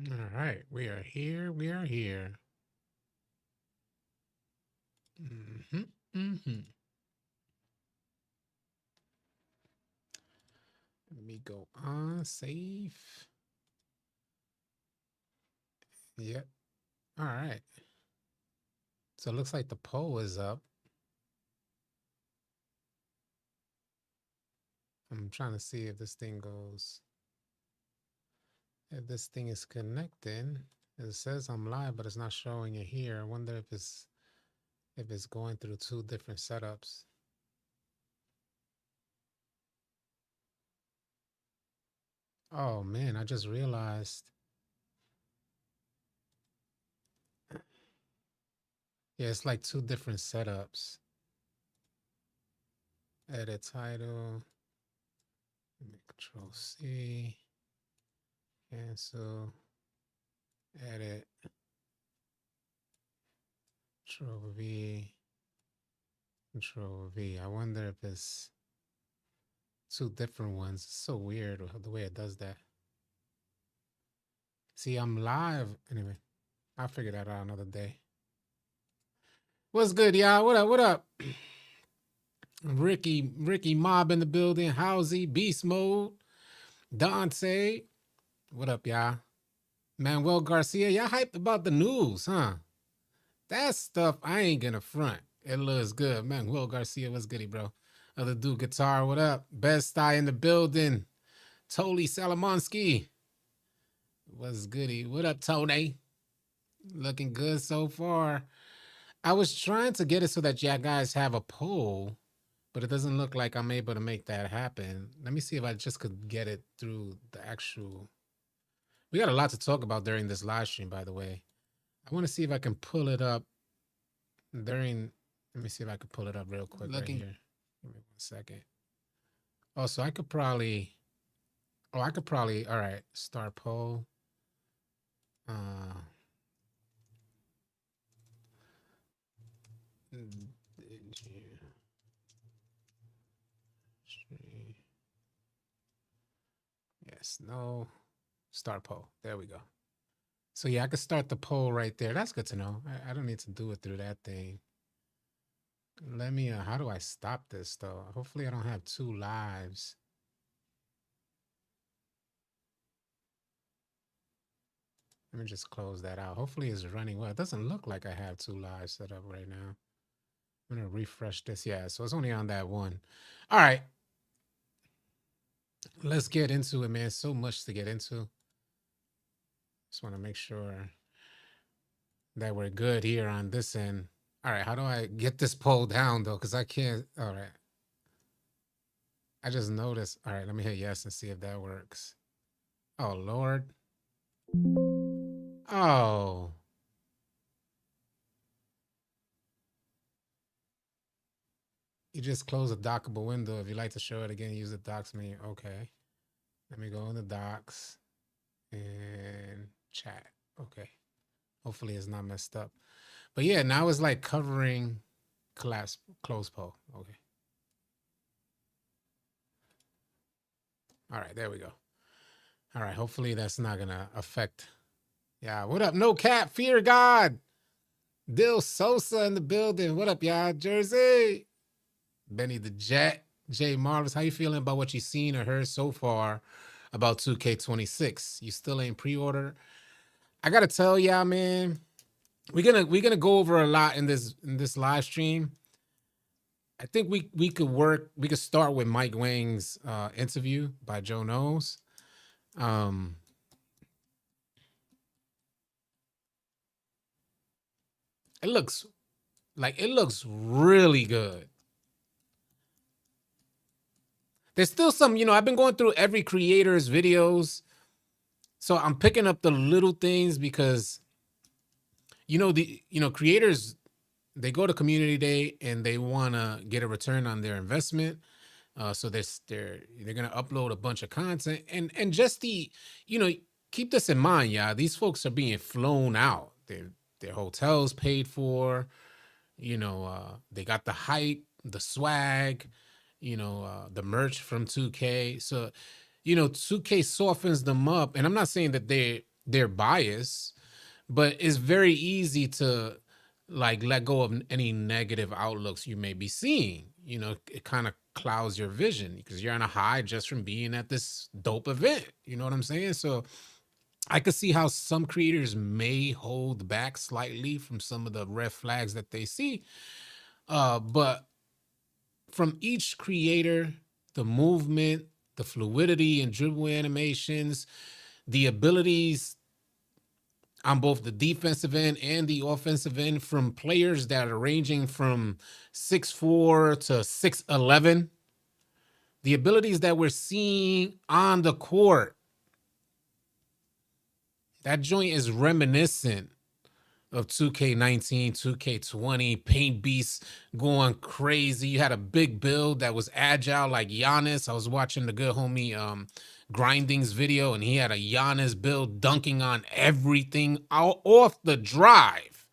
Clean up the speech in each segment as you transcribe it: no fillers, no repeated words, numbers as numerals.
All right, we are here. We are here. Mm-hmm. Mm-hmm. Let me go on save. Yep. All right. So it looks like the poll is up. I'm trying to see if this thing goes. If this thing is connecting. It says I'm live, but it's not showing it here. I wonder if it's going through two different setups. Oh man, I just realized. Yeah, it's like two different setups. Edit title. Control C. Cancel. Edit. Control V. Control V. I wonder if it's two different ones. It's so weird the way it does that. See, I'm live. Anyway, I'll figure that out another day. What's good, y'all? What up? What up? Ricky Mob in the building. Howsy, Beast Mode, Dante. What up, y'all? Manuel Garcia. Y'all hyped about the news, huh? That stuff I ain't gonna front. It looks good. Manuel Garcia, what's goody, bro? Other dude, guitar, what up? Best Eye in the building. Tony Salamonski. What's goody? What up, Tony? Looking good so far. I was trying to get it so that you guys have a poll, but it doesn't look like I'm able to make that happen. Let me see if I just could get it through the actual. We got a lot to talk about during this live stream, by the way. I want to see if I can pull it up during. Let me see if I can pull it up real quick right here. Give me 1 second. Oh, so I could probably. Oh, I could probably. All right, start poll. Yes, no. Start poll. There we go. So yeah, I could start the poll right there. That's good to know. I don't need to do it through that thing. Let me, how do I stop this though? Hopefully I don't have two lives. Let me just close that out. Hopefully it's running well. It doesn't look like I have two lives set up right now. I'm going to refresh this. Yeah, so it's only on that one. All right. Let's get into it, man. So much to get into. Just want to make sure that we're good here on this end. All right, how do I get this poll down though? Because I can't. All right. I just noticed. All right, let me hit yes and see if that works. Oh, Lord. Oh. You just close a dockable window. If you like to show it again, use the docs menu. Okay. Let me go in the docs and chat. Okay. Hopefully it's not messed up. But yeah, now it's like covering collapse, close poll. Okay. All right, there we go. All right, hopefully that's not going to affect. Yeah, what up? No cap, fear God. Dil Sosa in the building. What up, y'all? Jersey. Benny the Jet. Jay Marvelous. How you feeling about what you seen or heard so far about 2K26? You still ain't pre-order? I gotta tell y'all, man, we're gonna go over a lot in this live stream. I think we could start with Mike Wang's interview by Joe Knows. It looks really good. There's still some, I've been going through every creator's videos. So I'm picking up the little things because, creators, they go to community day and they want to get a return on their investment. So they're going to upload a bunch of content and just keep this in mind. Yeah. These folks are being flown out. Their hotels paid for, they got the hype, the swag, the merch from 2K. So, 2K softens them up. And I'm not saying that their bias, but it's very easy to like let go of any negative outlooks you may be seeing. You know, it kind of clouds your vision because you're on a high just from being at this dope event. You know what I'm saying? So I could see how some creators may hold back slightly from some of the red flags that they see. But from each creator, the movement, the fluidity and dribble animations, the abilities on both the defensive end and the offensive end from players that are ranging from 6'4" to 6'11", the abilities that we're seeing on the court, that joint is reminiscent of 2K19, 2K20, Paint Beast going crazy. You had a big build that was agile like Giannis. I was watching the good homie Grinding's video, and he had a Giannis build dunking on everything out off the drive.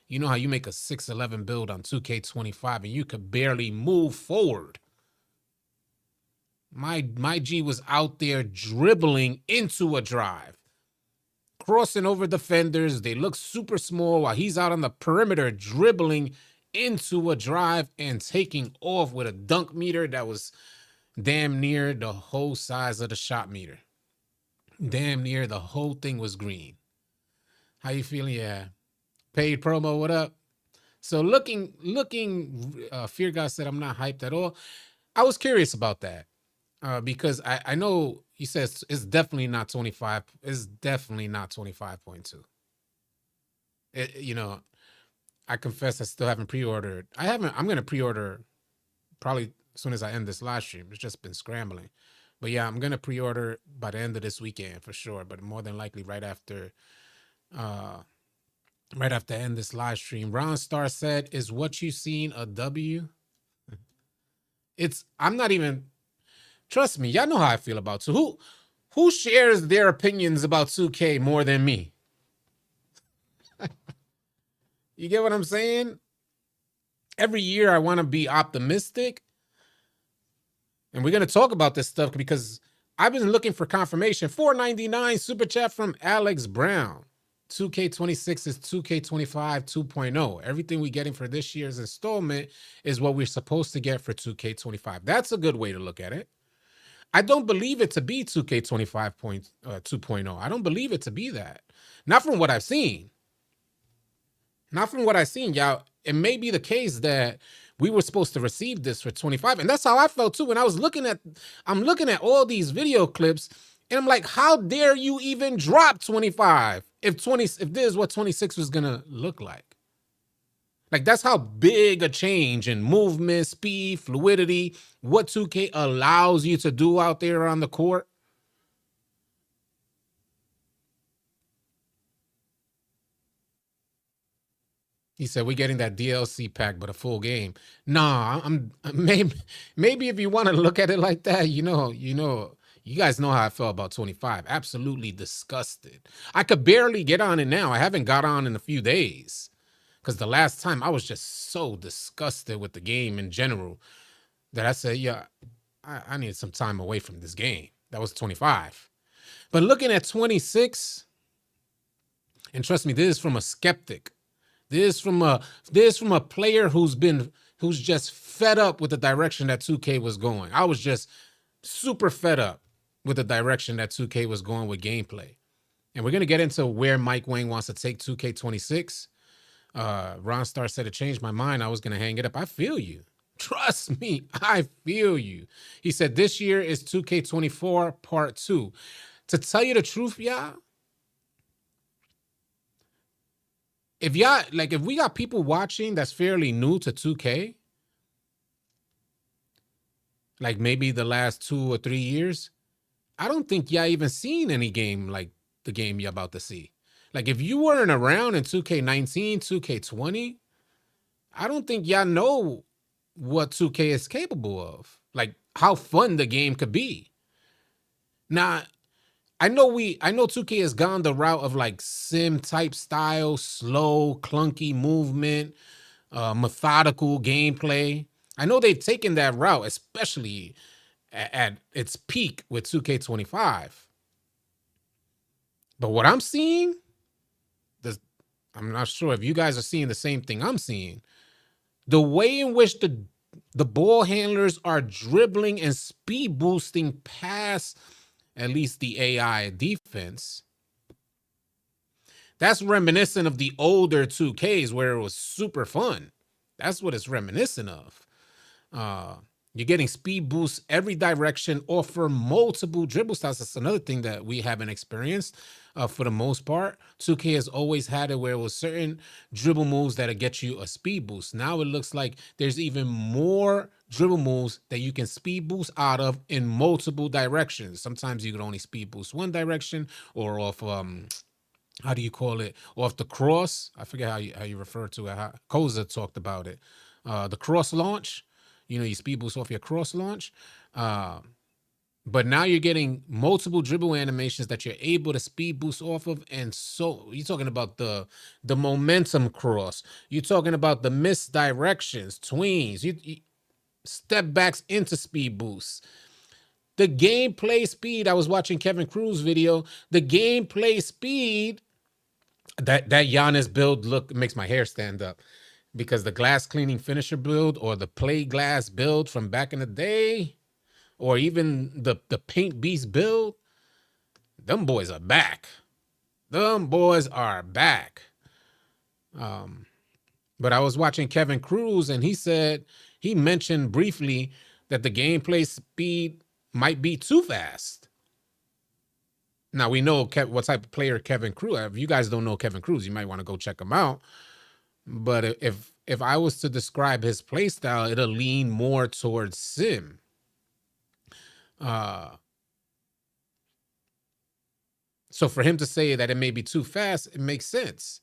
You know how you make a 6'11 build on 2K25 and you could barely move forward. My G was out there dribbling into a drive, crossing over defenders. They look super small while he's out on the perimeter dribbling into a drive and taking off with a dunk meter that was damn near the whole size of the shot meter. Damn near the whole thing was green. How you feeling? Yeah. Paid promo, what up? So looking, Fear God said, I'm not hyped at all. I was curious about that because I know he says it's definitely not 25. It's definitely not 25.2. You know, I confess I still haven't pre-ordered. I'm going to pre-order probably as soon as I end this live stream. It's just been scrambling. But yeah, I'm going to pre-order by the end of this weekend for sure. But more than likely right after I end this live stream. Ron Star said, is what you seen a W? I'm not even, trust me, y'all know how I feel about 2K. Who shares their opinions about 2K more than me? You get what I'm saying? Every year I want to be optimistic. And we're going to talk about this stuff because I've been looking for confirmation. $4.99 super chat from Alex Brown. 2K26 is 2K25 2.0. Everything we're getting for this year's installment is what we're supposed to get for 2K25. That's a good way to look at it. I don't believe it to be 2K25 2.0. I don't believe it to be that. Not from what I've seen. Not from what I've seen, y'all. It may be the case that we were supposed to receive this for 25. And that's how I felt too. When I was looking at all these video clips, and I'm like, how dare you even drop 25 if this is what 26 was gonna look like? Like, that's how big a change in movement, speed, fluidity, what 2K allows you to do out there on the court. He said, we're getting that DLC pack, but a full game. Nah, I'm maybe if you want to look at it like that, you guys know how I felt about 25. Absolutely disgusted. I could barely get on it now. I haven't got on in a few days because the last time I was just so disgusted with the game in general that I said, yeah, I need some time away from this game. That was 25. But looking at 26, and trust me, this is from a skeptic. This is from a player who's just fed up with the direction that 2K was going. I was just super fed up with the direction that 2K was going with gameplay. And we're going to get into where Mike Wang wants to take 2K26. Ron Star said, it changed my mind. I was going to hang it up. I feel you. Trust me, I feel you. He said, this year is 2K24 part 2. To tell you the truth, y'all, if we got people watching that's fairly new to 2K, like maybe the last 2 or 3 years, I don't think y'all even seen any game like the game you're about to see. Like, if you weren't around in 2K19, 2K20, I don't think y'all know what 2K is capable of. Like, how fun the game could be. Now, I know 2K has gone the route of like sim type style, slow, clunky movement, methodical gameplay. I know they've taken that route, especially at its peak with 2K25. But what I'm seeing, this, I'm not sure if you guys are seeing the same thing I'm seeing. The way in which the ball handlers are dribbling and speed boosting past at least the AI defense, that's reminiscent of the older 2Ks where it was super fun. That's what it's reminiscent of. Uh, you're getting speed boosts every direction, offer multiple dribble styles. That's another thing that we haven't experienced for the most part. 2K has always had it where it was certain dribble moves that'll get you a speed boost. Now it looks like there's even more dribble moves that you can speed boost out of in multiple directions. Sometimes you can only speed boost one direction or off how do you call it, off the cross. I forget how you refer to it. How Koza talked about it. The cross launch, you speed boost off your cross launch. Uh, but now you're getting multiple dribble animations that you're able to speed boost off of. And so you're talking about the momentum cross. You're talking about the misdirections, tweens, you step backs into speed boosts. The gameplay speed. I was watching Kevin Cruz video. The gameplay speed that Giannis build makes my hair stand up, because the glass cleaning finisher build or the play glass build from back in the day, or even the paint beast build, them boys are back. Them boys are back. But I was watching Kevin Cruz and he mentioned briefly that the gameplay speed might be too fast. Now we know what type of player Kevin Cruz. If you guys don't know Kevin Cruz, you might want to go check him out. But if I was to describe his play style, it'll lean more towards sim. So for him to say that it may be too fast, it makes sense.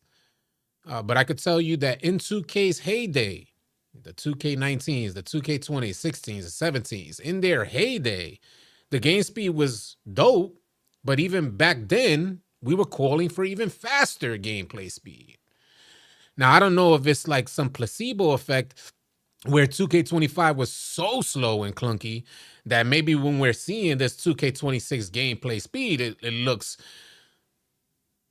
But I could tell you that in 2K's heyday, the 2K19s, the 2K20s, 16s, 17s, in their heyday, the game speed was dope. But even back then, we were calling for even faster gameplay speed. Now, I don't know if it's like some placebo effect where 2K25 was so slow and clunky that maybe when we're seeing this 2K26 gameplay speed, it looks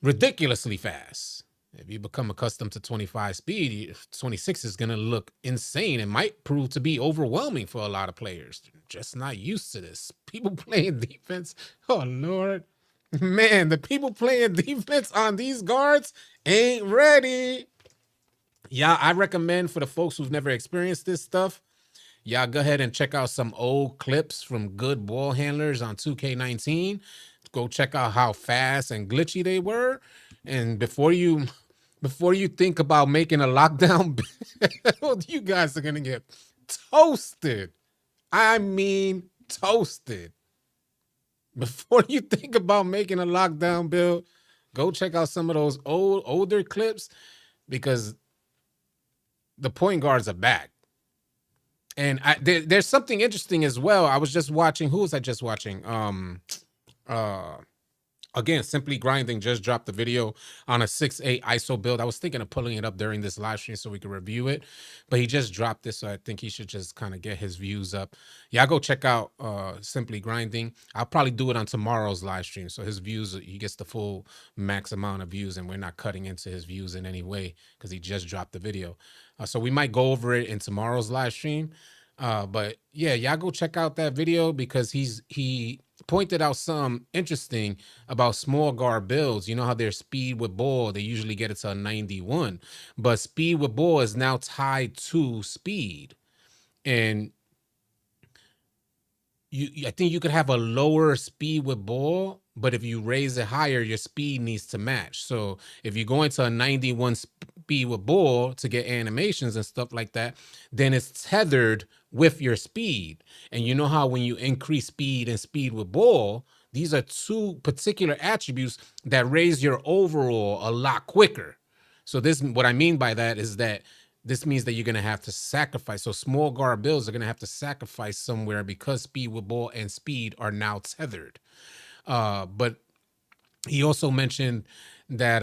ridiculously fast. If you become accustomed to 25 speed, 26 is going to look insane. It might prove to be overwhelming for a lot of players. Just not used to this. People playing defense. Oh, Lord. Man, the people playing defense on these guards ain't ready. Yeah, I recommend for the folks who've never experienced this stuff, y'all go ahead and check out some old clips from good ball handlers on 2K19. Go check out how fast and glitchy they were. And before you think about making a lockdown build, you guys are gonna get toasted. I mean toasted. Before you think about making a lockdown build, go check out some of those older clips, because the point guards are back. And there's something interesting as well. I was just watching. Who was I just watching? Again, Simply Grinding just dropped the video on a 6.8 ISO build. I was thinking of pulling it up during this live stream so we could review it, but he just dropped this, so I think he should just kind of get his views up. Yeah, go check out Simply Grinding. I'll probably do it on tomorrow's live stream, so his views, he gets the full max amount of views, and we're not cutting into his views in any way because he just dropped the video. So we might go over it in tomorrow's live stream. But yeah, y'all go check out that video, because he pointed out something interesting about small guard builds. You know how their speed with ball, they usually get it to a 91, but speed with ball is now tied to speed. And I think you could have a lower speed with ball, but if you raise it higher, your speed needs to match. So if you go into a 91 speed with ball to get animations and stuff like that, then it's tethered with your speed. And you know how when you increase speed and speed with ball, these are two particular attributes that raise your overall a lot quicker. So what I mean by that is that this means that you're going to have to sacrifice. So small guard builds are going to have to sacrifice somewhere, because speed with ball and speed are now tethered. But he also mentioned that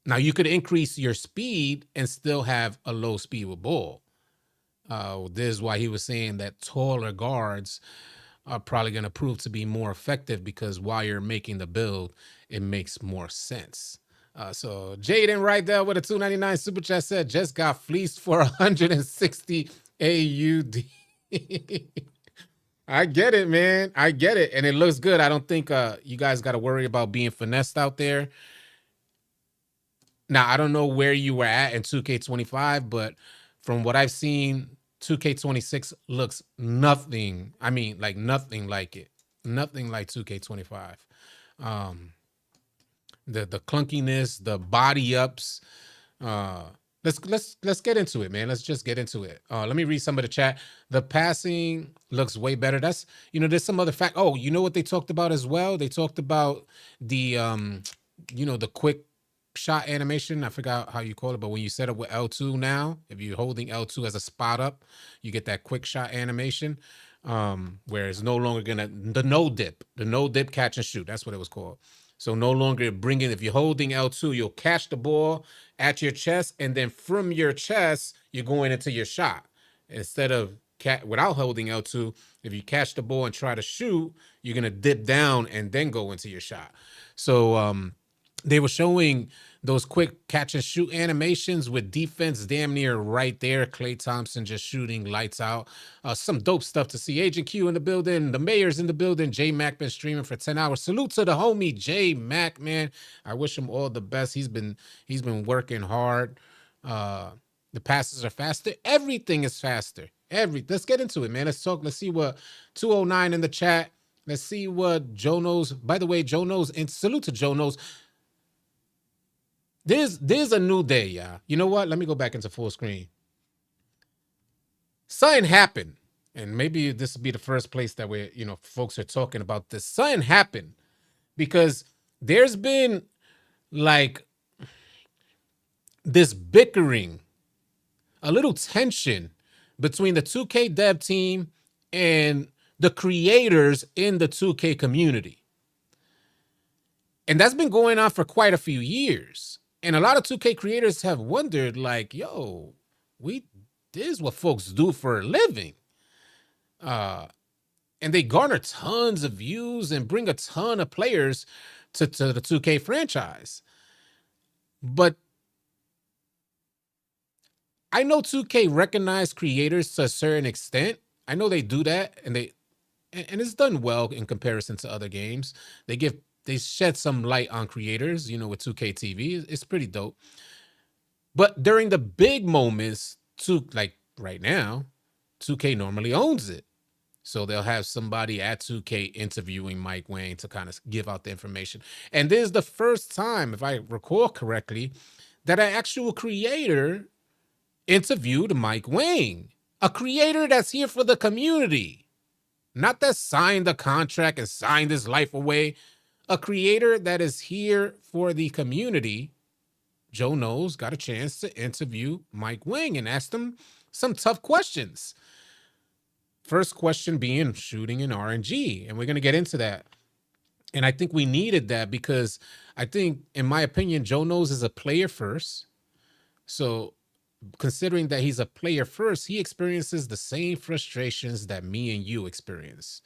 now you could increase your speed and still have a low speed with ball. This is why he was saying that taller guards are probably going to prove to be more effective because while you're making the build, it makes more sense. So Jaden right there with a 299 super chat said just got fleeced for 160 AUD. I get it, man. I get it. And it looks good. I don't think you guys got to worry about being finessed out there. Now, I don't know where you were at in 2K25, but from what I've seen, 2K26 looks nothing. I mean, like nothing like it. Nothing like 2K25. The clunkiness, the body ups. Let's get into it, man. Let's just get into it. Let me read some of the chat. The passing looks way better. That's, there's some other fact. Oh, you know what they talked about as well? They talked about the the quick shot animation. I forgot how you call it, but when you set up with L2 now, if you're holding L2 as a spot up, you get that quick shot animation. Where it's no longer the no dip catch and shoot. That's what it was called. So no longer bringing, if you're holding L2, you'll catch the ball at your chest, and then from your chest, you're going into your shot. Instead of without holding L2, if you catch the ball and try to shoot, you're gonna dip down and then go into your shot. So they were showing those quick catch and shoot animations with defense damn near right there. Klay Thompson just shooting lights out. Some dope stuff to see. Agent Q in the building. The mayor's in the building. J Mac been streaming for 10 hours. Salute to the homie J Mac, man. I wish him all the best. He's been working hard. The passes are faster. Everything is faster. Let's get into it, man. Let's talk. Let's see what 209 in the chat. Let's see what Joe knows. By the way, Joe knows, and salute to Joe knows. There's a new day, y'all. You know what? Let me go back into full screen. Something happened, and maybe this will be the first place that we're, folks are talking about this. Something happened because there's been like this bickering, a little tension between the 2K dev team and the creators in the 2K community. And that's been going on for quite a few years. And a lot of 2K creators have wondered, like, yo, this is what folks do for a living. And they garner tons of views and bring a ton of players to the 2K franchise. But I know 2K recognize creators to a certain extent. I know they do that, and it's done well in comparison to other games. They shed some light on creators, with 2K TV. It's pretty dope. But during the big moments, like right now, 2K normally owns it. So they'll have somebody at 2K interviewing Mike Wang to kind of give out the information. And this is the first time, if I recall correctly, that an actual creator interviewed Mike Wang, a creator that's here for the community, not that signed the contract and signed his life away. A creator that is here for the community. Joe knows got a chance to interview Mike Wang and asked him some tough questions. First question being shooting in RNG, and we're going to get into that. And I think we needed that because I think, in my opinion, Joe knows is a player first. So considering that he's a player first, he experiences the same frustrations that me and you experience.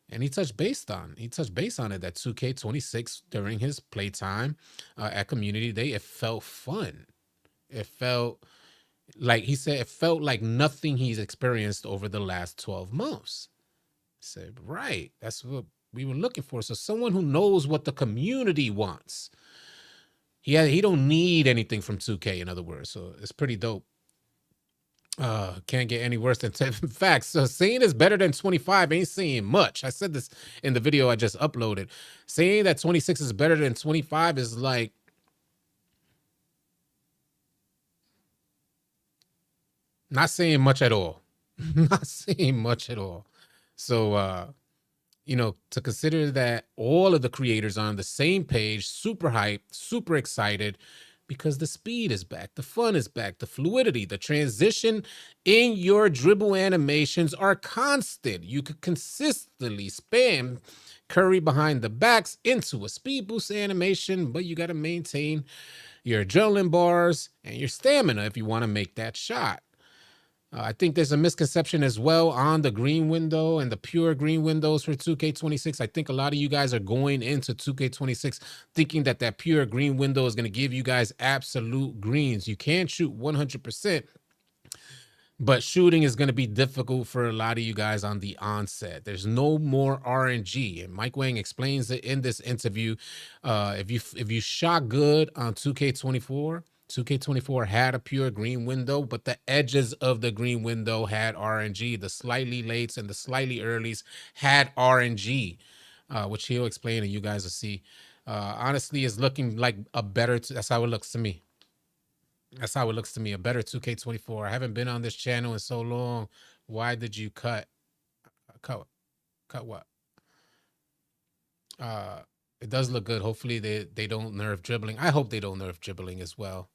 And he touched base on it that 2K26 during his playtime at Community Day. It felt fun. It felt like, he said, it felt like nothing he's experienced over the last 12 months. I said, right. That's what we were looking for. So someone who knows what the community wants. He don't need anything from 2K, in other words. So it's pretty dope. Can't get any worse than 10 facts. So saying it's better than 25 ain't saying much. I said this in the video I just uploaded. Saying that 26 is better than 25 is like, not saying much at all. Not saying much at all. So, to consider that all of the creators are on the same page, super hyped, super excited, because the speed is back, the fun is back, the fluidity, the transition in your dribble animations are constant. You could consistently spam Curry behind the backs into a speed boost animation, but you got to maintain your adrenaline bars and your stamina if you want to make that shot. I think there's a misconception as well on the green window and the pure green windows for 2K26. I think a lot of you guys are going into 2K26 thinking that that pure green window is going to give you guys absolute greens. You can shoot 100%, but shooting is going to be difficult for a lot of you guys on the onset. There's no more RNG, and Mike Wang explains it in this interview. If you shot good on 2K24, 2K24 had a pure green window, but the edges of the green window had RNG. The slightly lates and the slightly earlies had RNG, which he'll explain and you guys will see. Honestly, it's looking like a better. That's how it looks to me. That's how it looks to me. A better 2K24. I haven't been on this channel in so long. Why did you cut what? It does look good. Hopefully they don't nerf dribbling. I hope they don't nerf dribbling as well.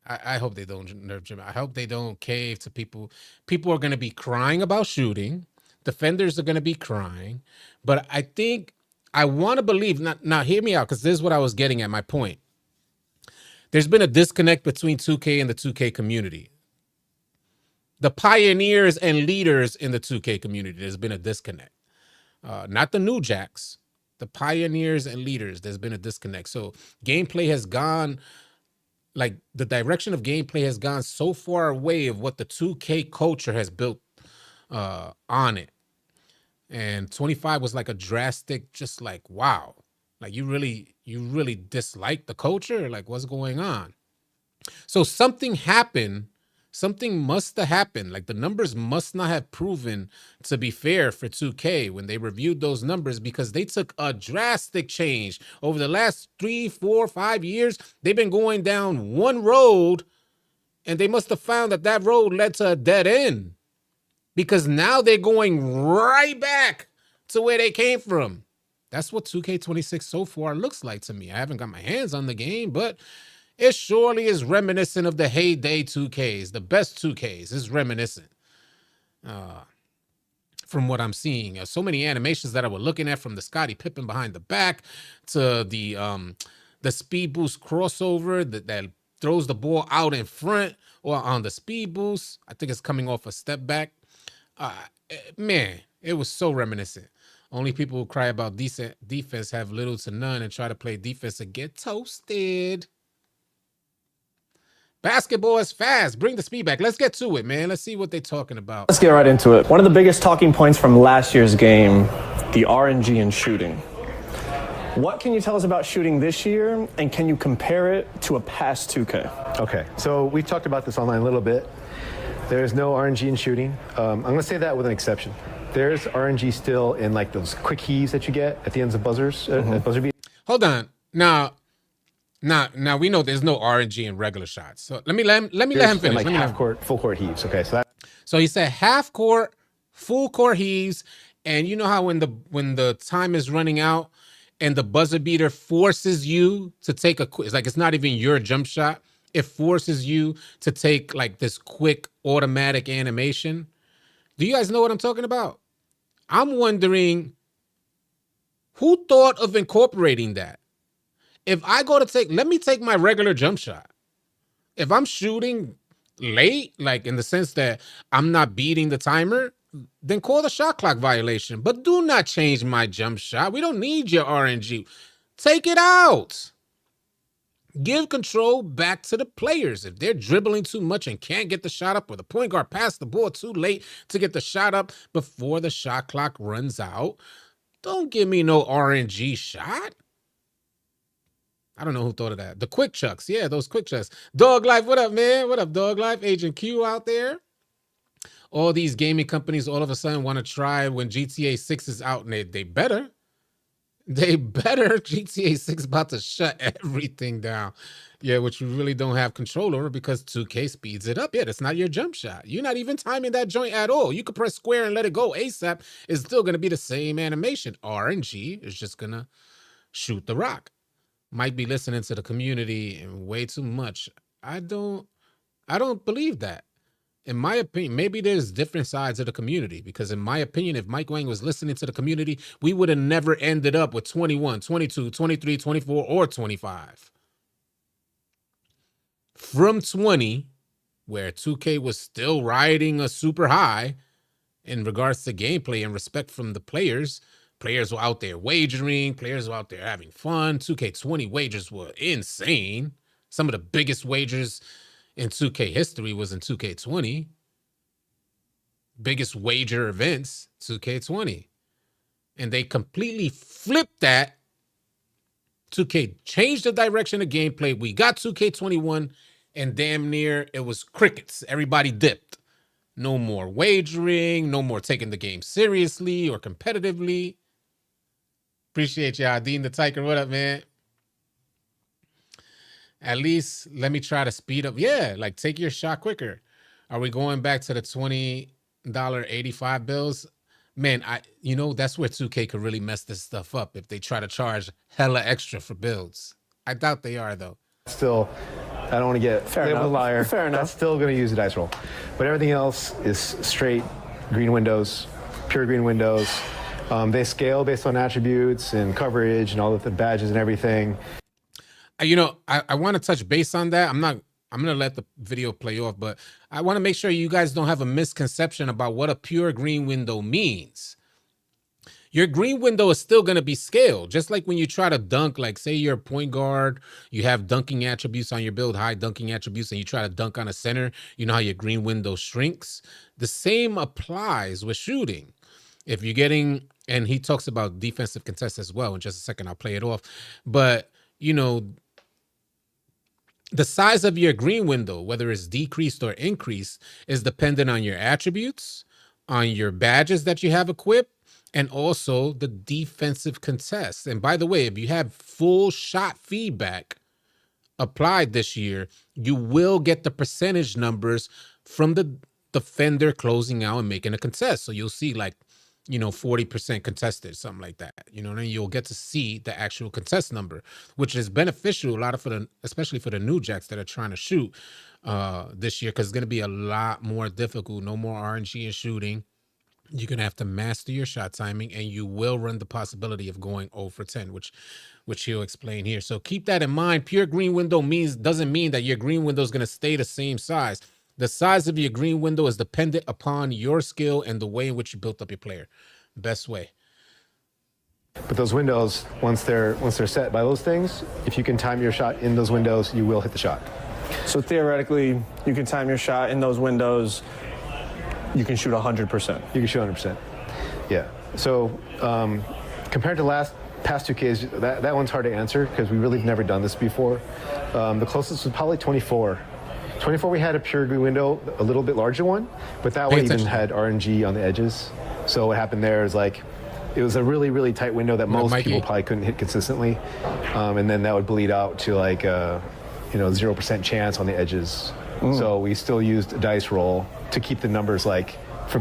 I hope they don't nerf dribbling. I hope they don't cave to people. People are going to be crying about shooting. Defenders are going to be crying. But I think I want to believe. Now hear me out, because this is what I was getting at, my point. There's been a disconnect between 2K and the 2K community. The pioneers and leaders in the 2K community, there's been a disconnect. Not the new jacks, the pioneers and leaders, there's been a disconnect. So gameplay has gone, like the direction of gameplay has gone so far away of what the 2K culture has built on it. And 25 was like a drastic, just like, wow. Like you really dislike the culture? Like what's going on? So something happened. Something must have happened. Like the numbers must not have proven to be fair for 2K when they reviewed those numbers, because they took a drastic change over the last 3, 4, 5 years. They've been going down one road, and they must have found that that road led to a dead end, because now they're going right back to where they came from. That's what 2K26 so far looks like to me. I haven't got my hands on the game, but it surely is reminiscent of the heyday 2Ks, the best 2Ks. It's reminiscent from what I'm seeing. So many animations that I was looking at, from the Scottie Pippen behind the back to the speed boost crossover that throws the ball out in front or on the speed boost. I think it's coming off a step back. Man, it was so reminiscent. Only people who cry about decent defense have little to none and try to play defense and get toasted. Basketball is fast. Bring the speed back. Let's get to it, man. Let's see what they're talking about. Let's get right into it. One of the biggest talking points from last year's game, the RNG in shooting. What can you tell us about shooting this year, and can you compare it to a past 2K? Okay, so we talked about this online a little bit. There's no RNG in shooting. I'm going to say that with an exception. There's RNG still in like those quick heaves that you get at the ends of buzzers, buzzer beat. Hold on. Now we know there's no RNG in regular shots. So let me let him finish. Like half court, full court heaves. Okay, so he said half court, full court heaves, and you know how when the time is running out and the buzzer beater forces you to take it's like it's not even your jump shot. It forces you to take like this quick automatic animation. Do you guys know what I'm talking about? I'm wondering who thought of incorporating that. If I go to let me take my regular jump shot. If I'm shooting late, like in the sense that I'm not beating the timer, then call the shot clock violation. But do not change my jump shot. We don't need your RNG. Take it out. Give control back to the players. If they're dribbling too much and can't get the shot up, or the point guard passed the ball too late to get the shot up before the shot clock runs out, don't give me no RNG shot. I don't know who thought of that. The quick chucks. Yeah, those quick chucks. Dog Life, what up, man? What up, Dog Life? Agent Q out there. All these gaming companies all of a sudden want to try when GTA 6 is out, and they better. They better. GTA 6 about to shut everything down. Yeah, which you really don't have control over because 2K speeds it up. Yeah, that's not your jump shot. You're not even timing that joint at all. You could press square and let it go ASAP. It's still going to be the same animation. RNG is just going to shoot the rock. Might be listening to the community and way too much. I don't believe that. In my opinion, maybe there's different sides of the community, because in my opinion, if Mike Wang was listening to the community, we would have never ended up with 21, 22, 23, 24, or 25. From 20 where 2K was still riding a super high in regards to gameplay and respect from the players. Players were out there wagering. Players were out there having fun. 2K20 wagers were insane. Some of the biggest wagers in 2K history was in 2K20. Biggest wager events, 2K20. And they completely flipped that. 2K changed the direction of gameplay. We got 2K21 and damn near it was crickets. Everybody dipped. No more wagering, no more taking the game seriously or competitively. Appreciate y'all. Dean the Tiger, what up, man? At least let me try to speed up. Yeah, like take your shot quicker. Are we going back to the $20 85 bills? Man, that's where 2K could really mess this stuff up if they try to charge hella extra for builds. I doubt they are, though. Still, I don't want to get Fair labeled a enough. liar. Fair enough. That's still going to use a dice roll. But everything else is straight green windows, pure green windows. They scale based on attributes and coverage and all of the badges and everything. I want to touch base on that. I'm going to let the video play off, but I want to make sure you guys don't have a misconception about what a pure green window means. Your green window is still going to be scaled, just like when you try to dunk, like say you're a point guard, you have dunking attributes on your build, high dunking attributes, and you try to dunk on a center, you know how your green window shrinks? The same applies with shooting. If you're getting, and he talks about defensive contests as well, in just a second, I'll play it off. But, the size of your green window, whether it's decreased or increased, is dependent on your attributes, on your badges that you have equipped, and also the defensive contest. And by the way, if you have full shot feedback applied this year, you will get the percentage numbers from the defender closing out and making a contest. So you'll see 40% contested, something like that. And you'll get to see the actual contest number, which is beneficial especially for the new jacks that are trying to shoot this year, because it's going to be a lot more difficult. No more RNG and shooting. You're going to have to master your shot timing, and you will run the possibility of going 0 for 10, which he'll explain here. So keep that in mind. Pure green window doesn't mean that your green window is going to stay the same size. The size of your green window is dependent upon your skill and the way in which you built up your player. Best way. But those windows, once they're set by those things, if you can time your shot in those windows, you will hit the shot. So theoretically, you can time your shot in those windows. You can shoot 100%. You can shoot 100%. Yeah. So compared to past 2Ks, that one's hard to answer because we really have never done this before. The closest was probably 24. 24, we had a pure green window, a little bit larger one, but that one even had RNG on the edges. So what happened there is it was a really, really tight window that most people probably couldn't hit consistently. And then that would bleed out to 0% chance on the edges. So we still used a dice roll to keep the numbers so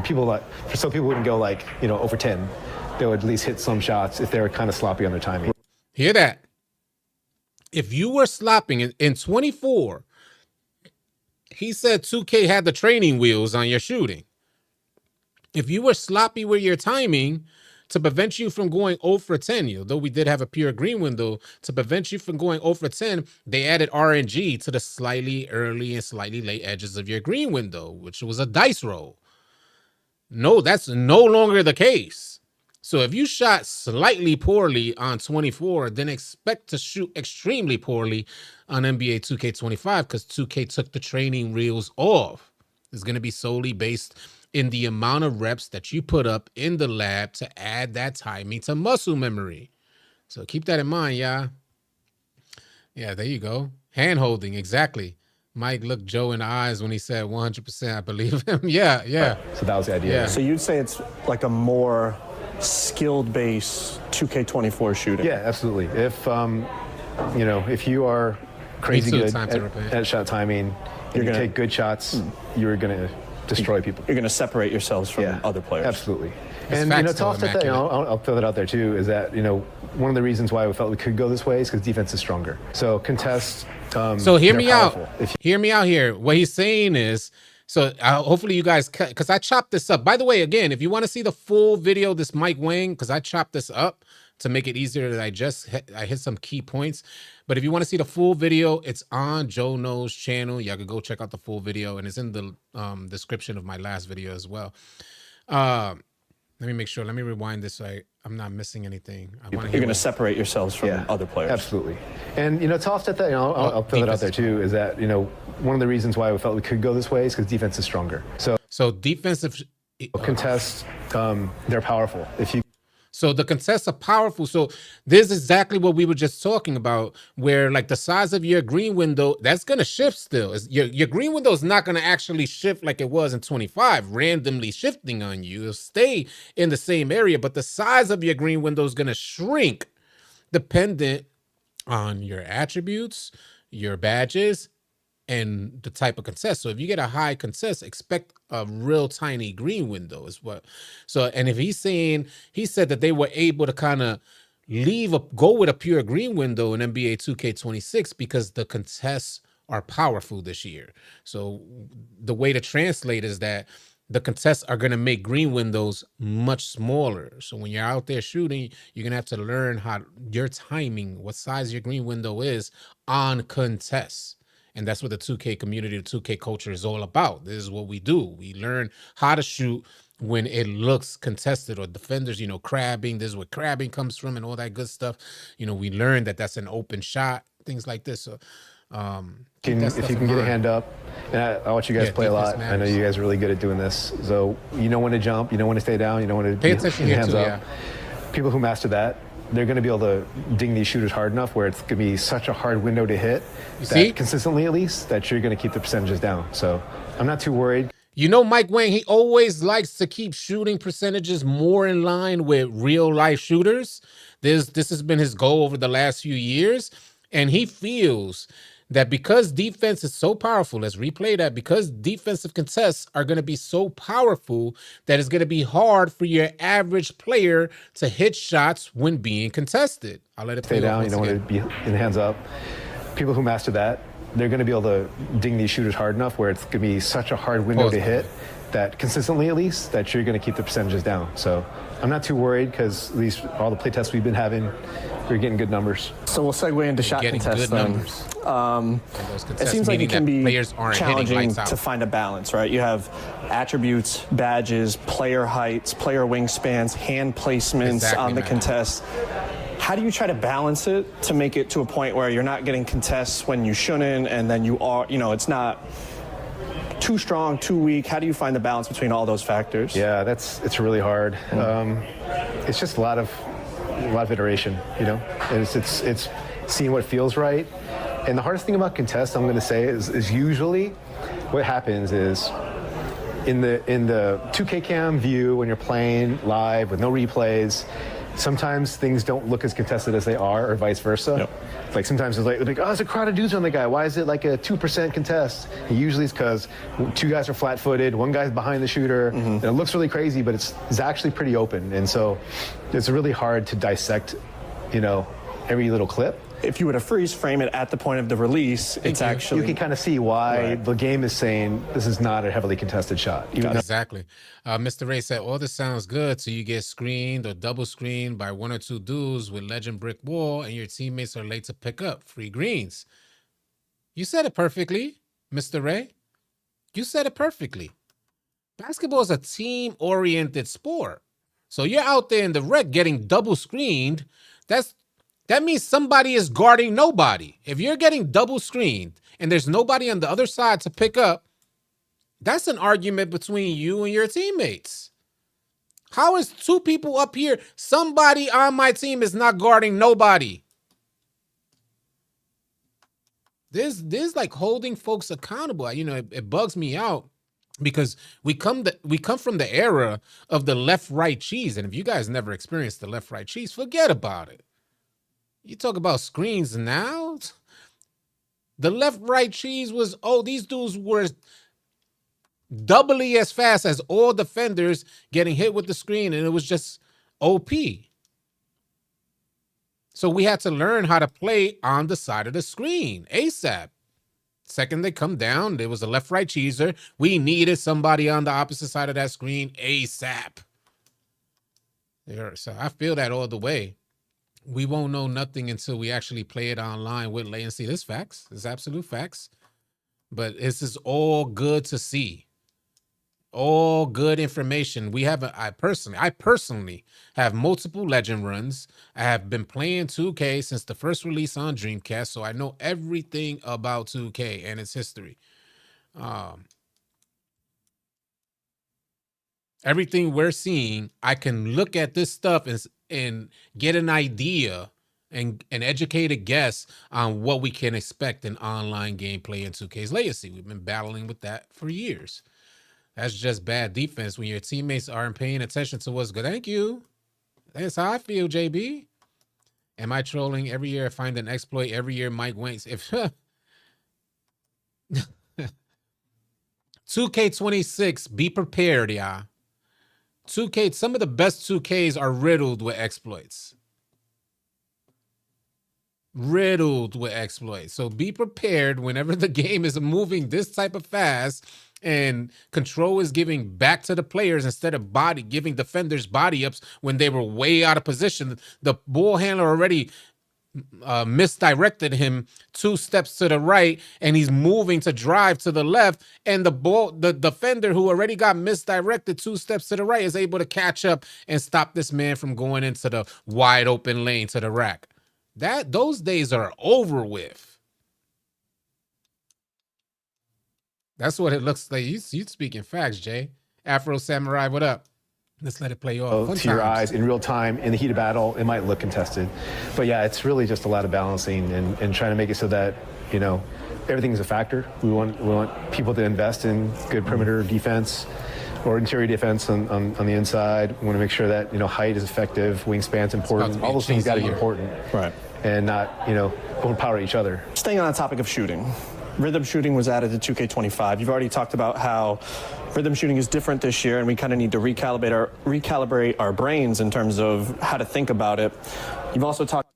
people wouldn't go 0 for 10. They would at least hit some shots if they were kind of sloppy on their timing. Hear that? If you were slopping in 24, he said 2K had the training wheels on your shooting. If you were sloppy with your timing, to prevent you from going 0 for 10, though we did have a pure green window, to prevent you from going 0 for 10, they added RNG to the slightly early and slightly late edges of your green window, which was a dice roll. No, that's no longer the case. So if you shot slightly poorly on 24, then expect to shoot extremely poorly on NBA 2K25 because 2K took the training reels off. It's going to be solely based in the amount of reps that you put up in the lab to add that timing to muscle memory. So keep that in mind, y'all. Yeah, there you go. Hand-holding, exactly. Mike looked Joe in the eyes when he said 100%. I believe him. Yeah. So that was the idea. Yeah. So you'd say it's like a more skilled base 2K24 shooting. Yeah, absolutely. If you are crazy good at shot timing, you're going to take good shots, you're going to destroy people. You're going to separate yourselves from other players. Absolutely. And to offset that, I'll throw that out there too, is that one of the reasons why we felt we could go this way is because defense is stronger. So contest. So hear me out. Hear me out here. What he's saying is, hopefully you guys, because I chopped this up. By the way, again, if you want to see the full video, this Mike Wang, because I chopped this up to make it easier to digest. I hit some key points. But if you want to see the full video, it's on Joe Knows channel. Y'all could go check out the full video, and it's in the description of my last video as well. Let me make sure. Let me rewind this so I'm not missing anything. You're going to separate yourselves from other players. Absolutely. And, to offset that, I'll throw it out there too, is that, one of the reasons why we felt we could go this way is because defense is stronger. So defensive contests, they're powerful. So the contests are powerful. So this is exactly what we were just talking about, where like the size of your green window, that's going to shift still. Your green window is not going to actually shift like it was in 25, randomly shifting on you. It'll stay in the same area, but the size of your green window is going to shrink dependent on your attributes, your badges, and the type of contest. So if you get a high contest, expect a real tiny green window is what. So, and if he said that they were able to kind of go with a pure green window in NBA 2K26 because the contests are powerful this year. So the way to translate is that the contests are going to make green windows much smaller. So when you're out there shooting, you're going to have to learn your timing, what size your green window is on contests. And that's what the 2K community, the 2K culture is all about. This is what we do. We learn how to shoot when it looks contested, or defenders, crabbing. This is where crabbing comes from and all that good stuff. We learn that that's an open shot, things like this. So if you can get a hand up, and I watch you guys play a lot. I know you guys are really good at doing this. So you know when to jump, you know when to stay down, you know when to pay attention here too, up. People who master that, they're going to be able to ding these shooters hard enough where it's going to be such a hard window to hit, consistently at least, that you're going to keep the percentages down. So I'm not too worried. Mike Wang, he always likes to keep shooting percentages more in line with real life shooters. This has been his goal over the last few years. And he feels that because defense is so powerful, let's replay that, because defensive contests are going to be so powerful that it's going to be hard for your average player to hit shots when being contested. I'll let it stay down, you don't want to be in hands up. People who master that, they're going to be able to ding these shooters hard enough where it's going to be such a hard window to hit, that consistently at least, that you're going to keep the percentages down. So I'm not too worried because at least all the play tests we've been having, we're getting good numbers. So we'll segue into shot contests then. It seems like it can be challenging to find a balance, right? You have attributes, badges, player heights, player wingspans, hand placements on the contest. How do you try to balance it to make it to a point where you're not getting contests when you shouldn't, and then you are, it's not too strong, too weak? How do you find the balance between all those factors? Yeah, it's really hard. It's just a lot of iteration, and it's seeing what feels right. And the hardest thing about contests, I'm going to say, is usually what happens is in the 2K cam view, when you're playing live with no replays, sometimes things don't look as contested as they are, or vice versa. Yep. Like sometimes it's like, oh, there's a crowd of dudes on the guy. Why is it like a 2% contest? And usually it's because two guys are flat-footed, one guy's behind the shooter, and it looks really crazy, but it's actually pretty open. And so it's really hard to dissect, every little clip. If you were to freeze frame it at the point of the release, it's actually... You can kind of see why the game is saying this is not a heavily contested shot. Exactly. Mr. Ray said, all this sounds good, so you get screened or double screened by one or two dudes with legend brick wall, and your teammates are late to pick up free greens. You said it perfectly, Mr. Ray. You said it perfectly. Basketball is a team-oriented sport. So you're out there in the rec getting double screened. That means somebody is guarding nobody. If you're getting double screened and there's nobody on the other side to pick up, that's an argument between you and your teammates. How is two people up here, somebody on my team is not guarding nobody? There's like holding folks accountable. It bugs me out because we come from the era of the left-right cheese. And if you guys never experienced the left-right cheese, forget about it. You talk about screens now. The left-right cheese was, these dudes were doubly as fast as all defenders getting hit with the screen, and it was just OP. So we had to learn how to play on the side of the screen ASAP. Second they come down, there was a left-right cheeser. We needed somebody on the opposite side of that screen ASAP. So I feel that all the way. we won't know nothing until we actually play it online with latency. This facts. It's absolute facts. But this is all good to see. All good information. We have I personally have multiple legend runs. I have been playing 2K since the first release on Dreamcast, so I know everything about 2K and its history. Everything we're seeing, I can look at this stuff and get an idea and an educated guess on what we can expect in online gameplay in 2K's legacy. We've been battling with that for years. That's just bad defense when your teammates aren't paying attention to what's good. Thank you. That's how I feel, JB. Am I trolling? Every year I find an exploit. Every year Mike Wanks. If 2K26, be prepared, y'all. 2K, some of the best 2Ks are riddled with exploits. Riddled with exploits. So be prepared whenever the game is moving this type of fast and control is giving back to the players instead of giving defenders body ups when they were way out of position. The ball handler already misdirected him 2 steps to the right, and he's moving to drive to the left, and the defender who already got misdirected 2 steps to the right is able to catch up and stop this man from going into the wide open lane to the rack. Those days are over with. That's what it looks like. You speaking facts, Jay. Afro Samurai, what up? Let's let it play off. To your eyes in real time, in the heat of battle, it might look contested. But yeah, it's really just a lot of balancing and trying to make it so that, you know, everything is a factor. We want people to invest in good perimeter defense or interior defense on the inside. We want to make sure that, you know, height is effective, wingspan's important. All those things got to be important. Right. And not, you know, overpower each other. Staying on the topic of shooting. Rhythm shooting was added to 2K25. You've already talked about how rhythm shooting is different this year, and we kind of need to recalibrate our brains in terms of how to think about it. You've also talked.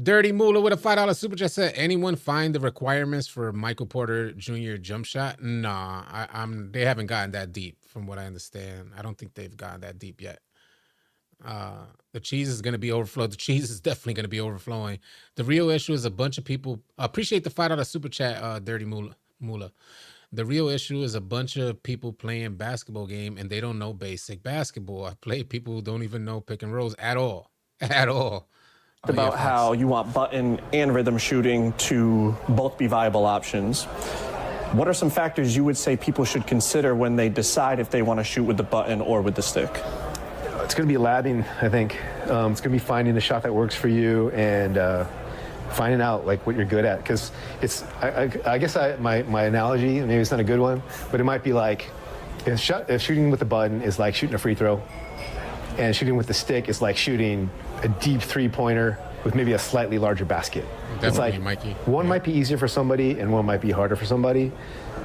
Dirty Moolah with a $5 super chat said, anyone find the requirements for Michael Porter Jr. jump shot? Nah, they haven't gotten that deep from what I understand. I don't think they've gotten that deep yet. The cheese is going to be overflowed. The cheese is definitely going to be overflowing. The real issue is a bunch of people appreciate the $5 super chat, Dirty Moolah. The real issue is a bunch of people playing basketball game and they don't know basic basketball. I play people who don't even know pick and rolls at all. About how you want button and rhythm shooting to both be viable options. What are some factors you would say people should consider when they decide if they want to shoot with the button or with the stick? It's going to be labbing, I think. It's going to be finding a shot that works for you and finding out like what you're good at. Because it's, I guess my analogy, maybe it's not a good one, but it might be like if shooting with the button is like shooting a free throw, and shooting with the stick is like shooting a deep 3-pointer with maybe a slightly larger basket. Definitely, it's like Mikey. One might be easier for somebody and one might be harder for somebody,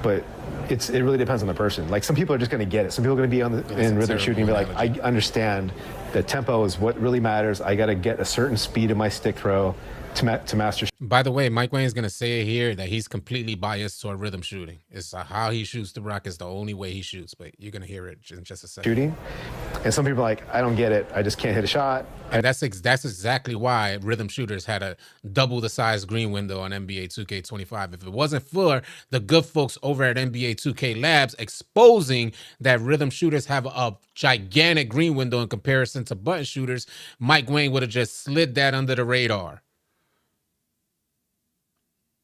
but it really depends on the person. Like some people are just going to get it. Some people are going to be in rhythm shooting and be like, I understand that tempo is what really matters. I got to get a certain speed in my stick throw to master. By the way, Mike Wang is going to say here that he's completely biased toward rhythm shooting. It's how he shoots the rock is the only way he shoots, but you're going to hear it in just a second. Shooting. And some people are like, I don't get it. I just can't hit a shot. And that's exactly why rhythm shooters had a double the size green window on NBA 2K25. If it wasn't for the good folks over at NBA 2K Labs exposing that rhythm shooters have a gigantic green window in comparison to button shooters, Mike Wang would have just slid that under the radar.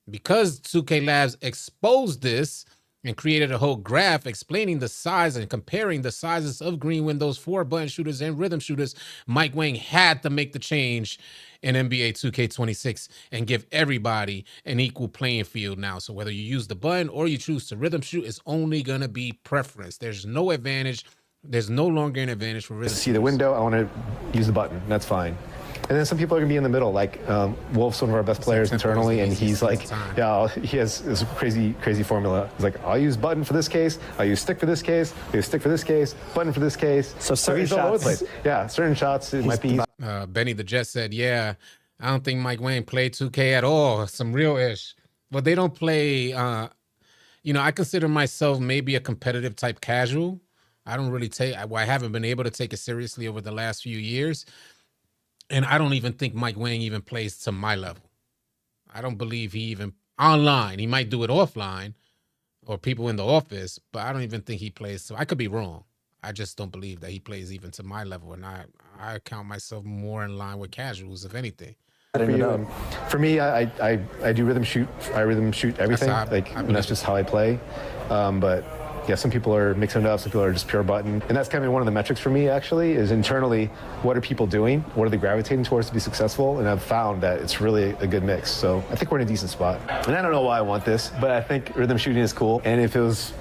Because 2K Labs exposed this and created a whole graph explaining the size and comparing the sizes of green windows for button shooters and rhythm shooters, Mike Wang had to make the change in NBA 2K26 and give everybody an equal playing field now. So whether you use the button or you choose to rhythm shoot, it's only going to be preference. There's no advantage. There's no longer an advantage for rhythm shooters. See the window, I want to use the button. That's fine. And then some people are going to be in the middle, like Wolf's one of our best players internally, and he's like, yeah, he has this crazy formula. He's like, I'll use button for this case, I'll use stick for this case, I'll use stick for this case, button for this case. So certain he's all over the place. Yeah, certain shots, it might be. Benny the Jet said, yeah, I don't think Mike Wang played 2K at all. Some real ish. But they don't play, I consider myself maybe a competitive type casual. I don't really I haven't been able to take it seriously over the last few years. And I don't even think Mike Wang even plays to my level. I don't believe he even online. He might do it offline or people in the office, but I don't even think he plays. So I could be wrong. I just don't believe that he plays even to my level. And I count myself more in line with casuals, if anything. For me, I do rhythm shoot. I rhythm shoot everything. And that's just how I play. But yeah, some people are mixing it up. Some people are just pure button. And that's kind of one of the metrics for me, actually, is internally, what are people doing? What are they gravitating towards to be successful? And I've found that it's really a good mix. So I think we're in a decent spot. And I don't know why I want this, but I think rhythm shooting is cool. And if it was,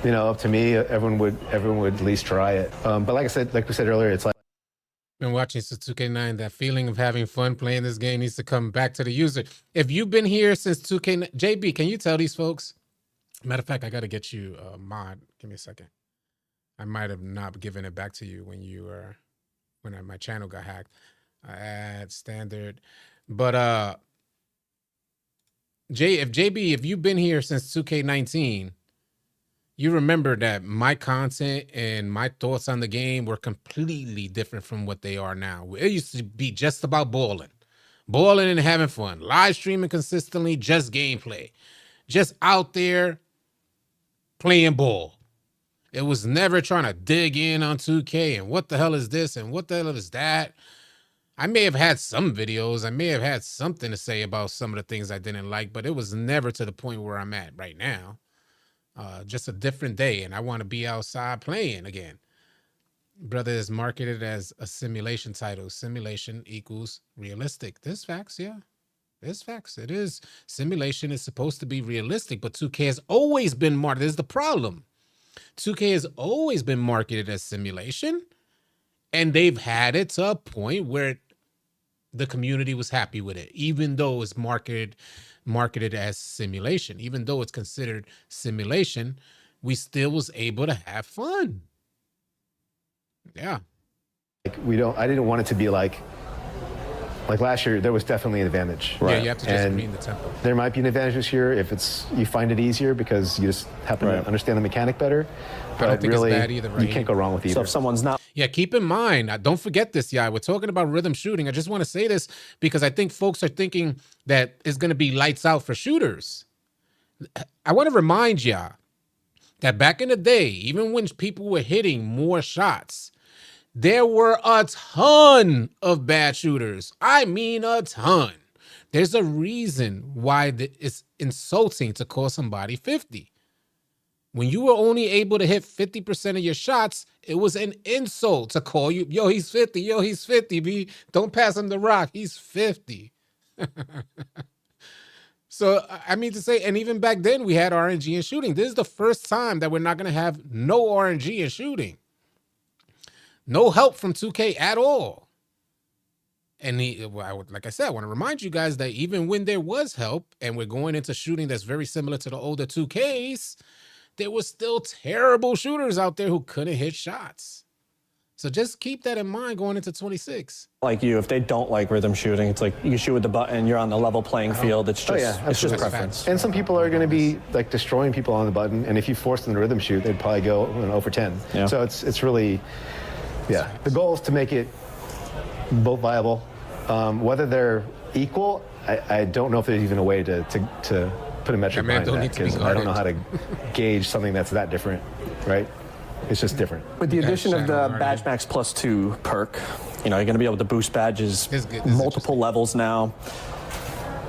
up to me, everyone would at least try it. But like we said earlier, it's like, been watching since 2K9. That feeling of having fun playing this game needs to come back to the user. If you've been here since 2K9, JB, can you tell these folks? Matter of fact, I got to get you a mod. Give me a second. I might have not given it back to you when my channel got hacked. I add standard, but if you've been here since 2K19, you remember that my content and my thoughts on the game were completely different from what they are now. It used to be just about balling and having fun, live streaming consistently, just gameplay, just out there playing ball. It was never trying to dig in on 2K and what the hell is this and what the hell is that. I may have had some videos. I may have had something to say about some of the things I didn't like, but it was never to the point where I'm at right now. Just a different day, and I want to be outside playing again. Brother is marketed as a simulation title. Simulation equals realistic. This facts, yeah. This facts. It is. Simulation is supposed to be realistic, but 2K has always been marketed. This is the problem. 2K has always been marketed as simulation, and they've had it to a point where the community was happy with it, even though it's marketed as simulation. Even though it's considered simulation, we still was able to have fun. Yeah. I didn't want it to be like last year. There was definitely an advantage. Right. Yeah, you have to just read the tempo. There might be an advantage this year if you find it easier because you just happen to understand the mechanic better. But I don't think really, it's bad either, right? You can't go wrong with either. So if someone's not... Yeah, keep in mind, don't forget this, yeah. We're talking about rhythm shooting. I just want to say this because I think folks are thinking that it's going to be lights out for shooters. I want to remind y'all that back in the day, even when people were hitting more shots, there were a ton of bad shooters. I mean a ton. There's a reason why it's insulting to call somebody 50. When you were only able to hit 50% of your shots, it was an insult to call you, yo, he's 50, yo, he's 50, B. Don't pass him the rock, he's 50. So, I mean to say, and even back then we had RNG in shooting. This is the first time that we're not going to have no RNG in shooting. No help from 2K at all. And like I said, I want to remind you guys that even when there was help and we're going into shooting that's very similar to the older 2Ks, there was still terrible shooters out there who couldn't hit shots. So just keep that in mind going into 26. Like you, if they don't like rhythm shooting, it's like you shoot with the button, you're on the level playing field. It's just, it's just preference. And some people are going to be destroying people on the button, and if you force them to rhythm shoot, they'd probably go 0 for 10. Yeah. So it's really, the goal is to make it both viable. Whether they're equal, I don't know if there's even a way to put a metric behind that, because I don't know how to gauge something that's that different, right? It's just different. With the addition of the Badge Max +2 perk, you're going to be able to boost badges multiple levels now.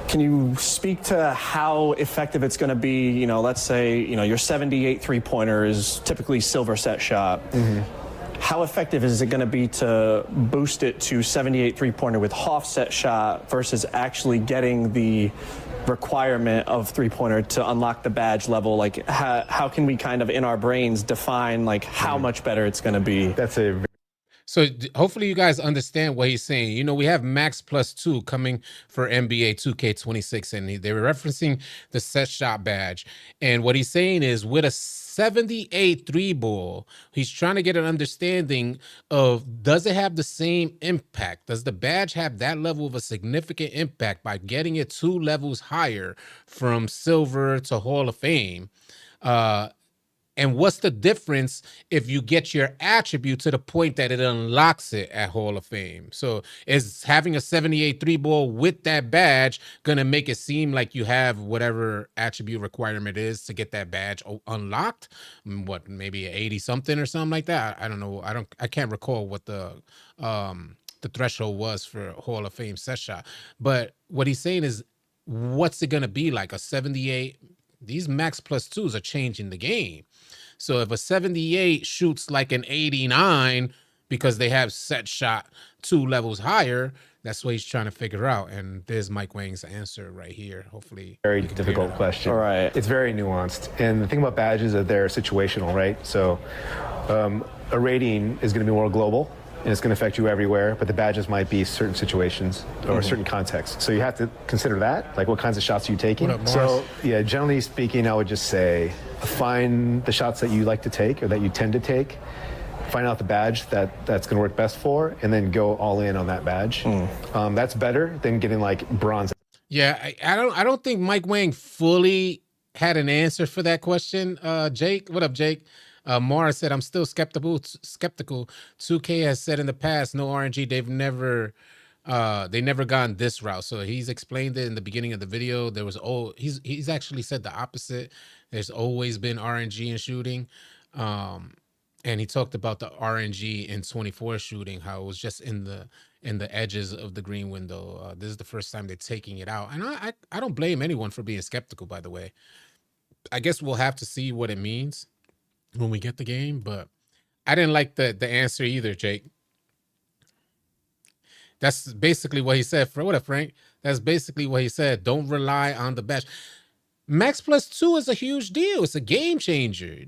Can you speak to how effective it's going to be? Let's say, your 78 three-pointer is typically silver set shot. Mm-hmm. How effective is it going to be to boost it to 78 three-pointer with offset shot versus actually getting the requirement of three-pointer to unlock the badge level? Like, how can we kind of in our brains define how much better it's going to be? So hopefully you guys understand what he's saying. We have Max +2 coming for NBA 2K26, and they were referencing the set shot badge. And what he's saying is with a 78 three ball, he's trying to get an understanding of, does it have the same impact? Does the badge have that level of a significant impact by getting it 2 levels higher from silver to Hall of Fame? And what's the difference if you get your attribute to the point that it unlocks it at Hall of Fame? So is having a 78 3-ball with that badge going to make it seem like you have whatever attribute requirement is to get that badge unlocked? What, maybe 80 something or something like that? I don't know. I can't recall what the threshold was for Hall of Fame set shot. But what he's saying is, what's it going to be like? A 78? These max plus twos are changing the game. So if a 78 shoots like an 89 because they have set shot 2 levels higher, that's what he's trying to figure out. And there's Mike Wang's answer right here. Hopefully, very difficult question. All right. It's very nuanced. And the thing about badges is they're situational, right? So a rating is going to be more global, and it's going to affect you everywhere, but the badges might be certain situations or certain contexts. So you have to consider that, like what kinds of shots are you taking? So yeah, generally speaking, I would just say find the shots that you like to take or that you tend to take, find out the badge that's going to work best for, and then go all in on that badge. That's better than getting like bronze. Yeah, I don't think Mike Wang fully had an answer for that question. Jake, what up, Jake? Mara said, I'm still skeptical. 2K has said in the past, no RNG. They never gone this route. So he's explained it in the beginning of the video. There was he's actually said the opposite. There's always been RNG in shooting. And he talked about the RNG in 24 shooting, how it was just in the edges of the green window. This is the first time they're taking it out. And I don't blame anyone for being skeptical, by the way. I guess we'll have to see what it means when we get the game, but I didn't like the answer either, Jake. That's basically what he said. What up, Frank? That's basically what he said. Don't rely on the badge. Max plus 2 is a huge deal. It's a game changer.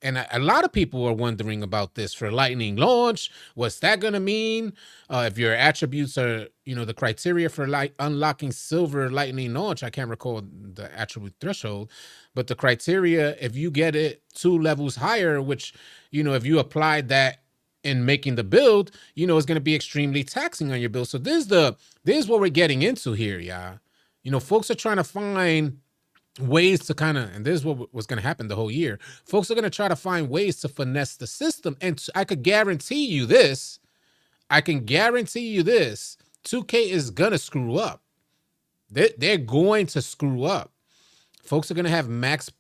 And a lot of people are wondering about this for lightning launch. What's that going to mean? If your attributes are, the criteria for unlocking silver lightning launch, I can't recall the attribute threshold, but the criteria, if you get it 2 levels higher, which, if you applied that in making the build, it's going to be extremely taxing on your build. So this is what we're getting into here, y'all. Folks are trying to find ways to and this is what was going to happen the whole year. Folks are going to try to find ways to finesse the system. And I could guarantee you this. 2K is going to screw up. They're going to screw up. Folks are going to have max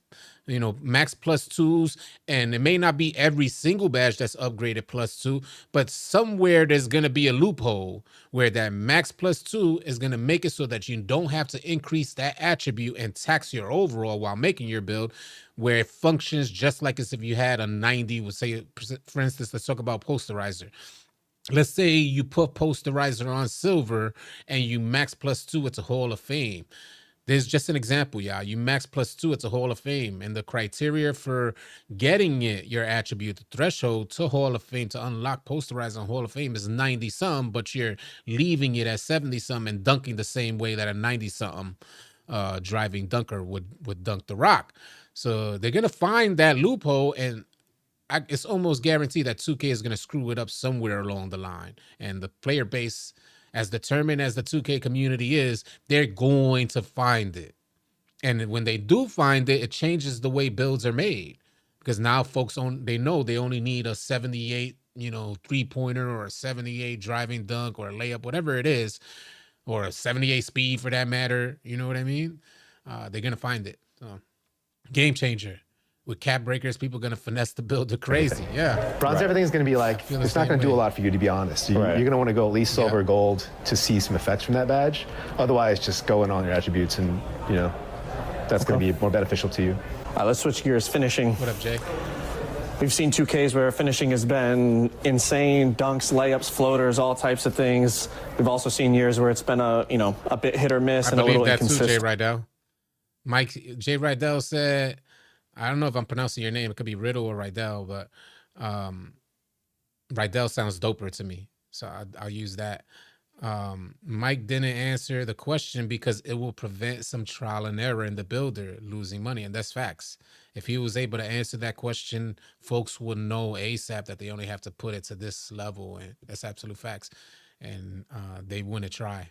plus 2s, and it may not be every single badge that's upgraded plus 2, but somewhere there's going to be a loophole where that max plus 2 is going to make it so that you don't have to increase that attribute and tax your overall while making your build, where it functions just like as if you had a 90, would say, for instance, let's talk about posterizer. Let's say you put posterizer on silver and you max plus 2, it's a Hall of Fame. There's just an example, y'all. You max plus 2, it's a Hall of Fame. And the criteria for getting your attribute, the threshold to Hall of Fame, to unlock posterizer on Hall of Fame is 90-some, but you're leaving it at 70-some and dunking the same way that a 90-something driving dunker would dunk the rock. So they're going to find that loophole, and it's almost guaranteed that 2K is going to screw it up somewhere along the line. And the player base, as determined as the 2K community is, they're going to find it. And when they do find it, it changes the way builds are made. Because now folks, they know they only need a 78, 3-pointer, or a 78 driving dunk or a layup, whatever it is, or a 78 speed for that matter. You know what I mean? They're going to find it. So, game changer. With cap breakers, people are going to finesse the build to crazy. Yeah. Bronze, everything's going to be like, it's not going to do a lot for you, to be honest. You're going to want to go at least silver, gold to see some effects from that badge. Otherwise, just go in on your attributes and, that's going to be more beneficial to you. All right, let's switch gears. Finishing. What up, Jay? We've seen 2Ks where finishing has been insane. Dunks, layups, floaters, all types of things. We've also seen years where it's been a bit hit or miss and a little inconsistent. I believe that too, Jay Rydell said, I don't know if I'm pronouncing your name. It could be Riddle or Rydell, but Rydell sounds doper to me. So I'll use that. Mike didn't answer the question because it will prevent some trial and error in the builder losing money. And that's facts. If he was able to answer that question, folks would know ASAP that they only have to put it to this level. And that's absolute facts. And they wouldn't try.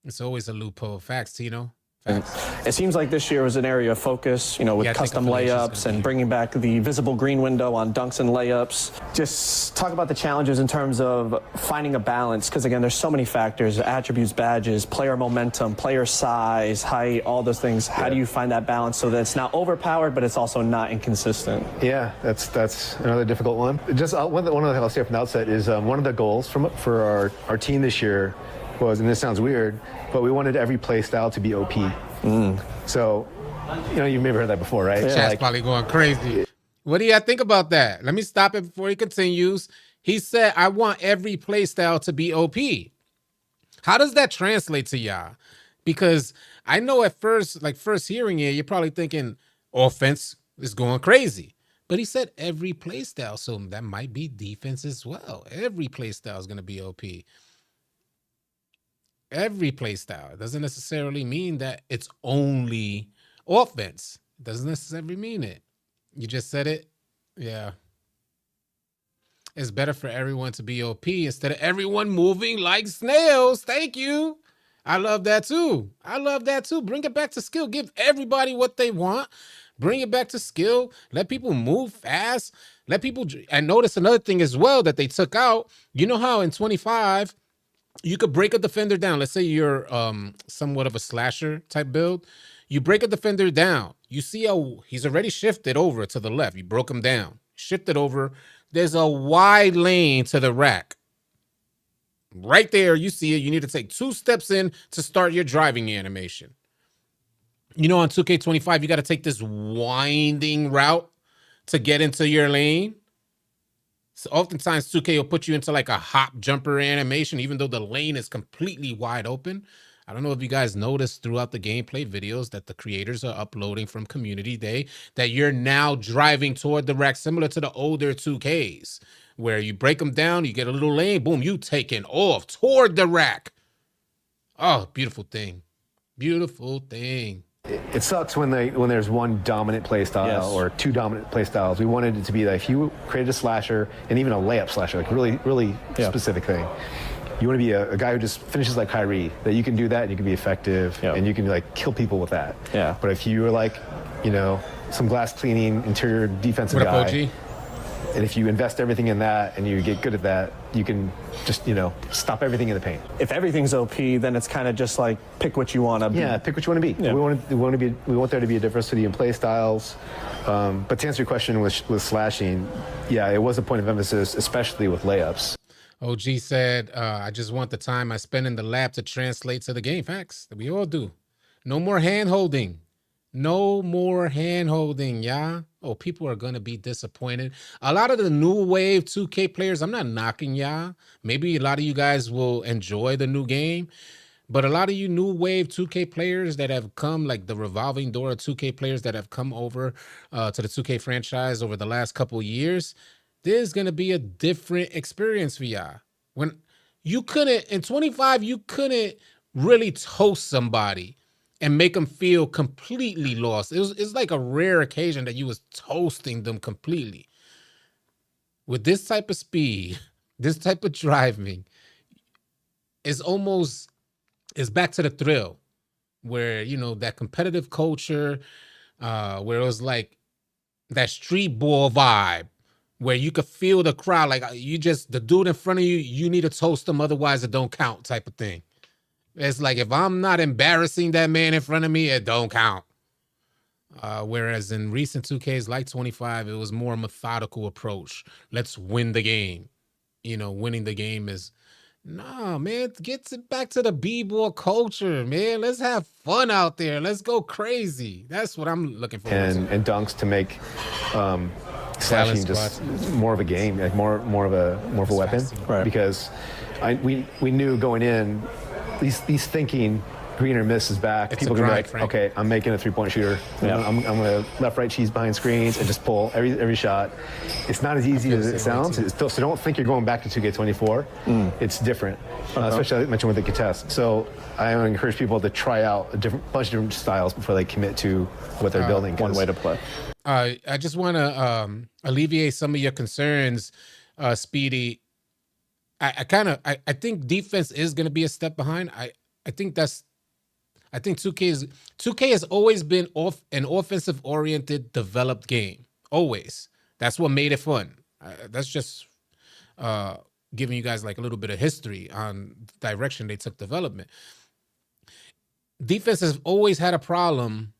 It's always a loophole. Facts, Tino. And it seems like this year was an area of focus, with custom layups and bringing back the visible green window on dunks and layups. Just talk about the challenges in terms of finding a balance, because again, there's so many factors: attributes, badges, player momentum, player size, height, all those things. How do you find that balance so that it's not overpowered, but it's also not inconsistent? Yeah, that's another difficult one. Just one of the things I'll say from the outset is one of the goals for our team this year was, and this sounds weird, but we wanted every play style to be OP. So, you've maybe heard that before, right? Yeah. Chat's probably going crazy. What do you think about that? Let me stop it before he continues. He said, I want every play style to be OP. How does that translate to y'all? Because I know at first hearing it, you're probably thinking offense is going crazy. But he said every play style, so that might be defense as well. Every play style is going to be OP. Every play style. It doesn't necessarily mean that it's only offense. It doesn't necessarily mean it. You just said it. Yeah. It's better for everyone to be OP instead of everyone moving like snails. Thank you. I love that too. Bring it back to skill. Give everybody what they want. Bring it back to skill. Let people move fast. Let people. And notice another thing as well that they took out. You know how in 25, you could break a defender down. Let's say you're somewhat of a slasher type build. You break a defender down. You see how he's already shifted over to the left. You broke him down. Shifted over. There's a wide lane to the rack. Right there, you see it. You need to take 2 steps in to start your driving animation. On 2K25, you got to take this winding route to get into your lane. So oftentimes 2K will put you into like a hop jumper animation, even though the lane is completely wide open. I don't know if you guys noticed throughout the gameplay videos that the creators are uploading from Community Day that you're now driving toward the rack, similar to the older 2Ks, where you break them down, you get a little lane, boom, you taking off toward the rack. Oh, beautiful thing. Beautiful thing. It sucks when there's one dominant play style or 2 dominant play styles. We wanted it to be like if you created a slasher and even a layup slasher, like really, really specific thing. You want to be a guy who just finishes like Kyrie, that you can do that and you can be effective and you can like kill people with that. Yeah. But if you were like, some glass cleaning interior defensive guy, and if you invest everything in that and you get good at that, you can just, stop everything in the paint. If everything's OP, then it's kind of just like pick what you want to be. Yeah, pick what you want to be. Yeah. We want there to be a diversity in play styles. But to answer your question with slashing, yeah, it was a point of emphasis, especially with layups. OG said, I just want the time I spend in the lab to translate to the game. Facts. We all do. No more hand-holding. No more hand-holding, yeah? Oh, people are going to be disappointed. A lot of the new wave 2K players, I'm not knocking y'all. Maybe a lot of you guys will enjoy the new game. But a lot of you new wave 2K players that have come, like the revolving door of 2K players that have come over to the 2K franchise over the last couple of years, there's going to be a different experience for y'all. When you couldn't, in 25, you couldn't really toast somebody and make them feel completely lost. It's like a rare occasion that you was toasting them completely. With this type of speed, this type of driving, it's back to the thrill where, that competitive culture, where it was like that street ball vibe, where you could feel the crowd, like the dude in front of you, you need to toast them, otherwise it don't count type of thing. It's like, if I'm not embarrassing that man in front of me, it don't count. Whereas in recent 2Ks like 25, it was more a methodical approach. Let's win the game. Winning the game is, nah, man, get back to the b-ball culture, man. Let's have fun out there. Let's go crazy. That's what I'm looking for. And dunks to make slashing just more of a game, like more of a weapon. Right. Because we knew going in, these thinking green or miss is back. People are going to be like, okay, I'm making a 3-point shooter. Yeah. I'm going to left, right, cheese behind screens and just pull every shot. It's not as easy as it sounds. So don't think you're going back to 2K24. It's different, especially I mentioned with the contest. So I want to encourage people to try out a bunch of different styles before they commit to what they're building. One way to play. I just want to alleviate some of your concerns, Speedy. I think defense is going to be a step behind. I think I think 2K has always been an offensive oriented developed game. Always. That's what made it fun. That's just giving you guys like a little bit of history on the direction they took development. Defense has always had a problem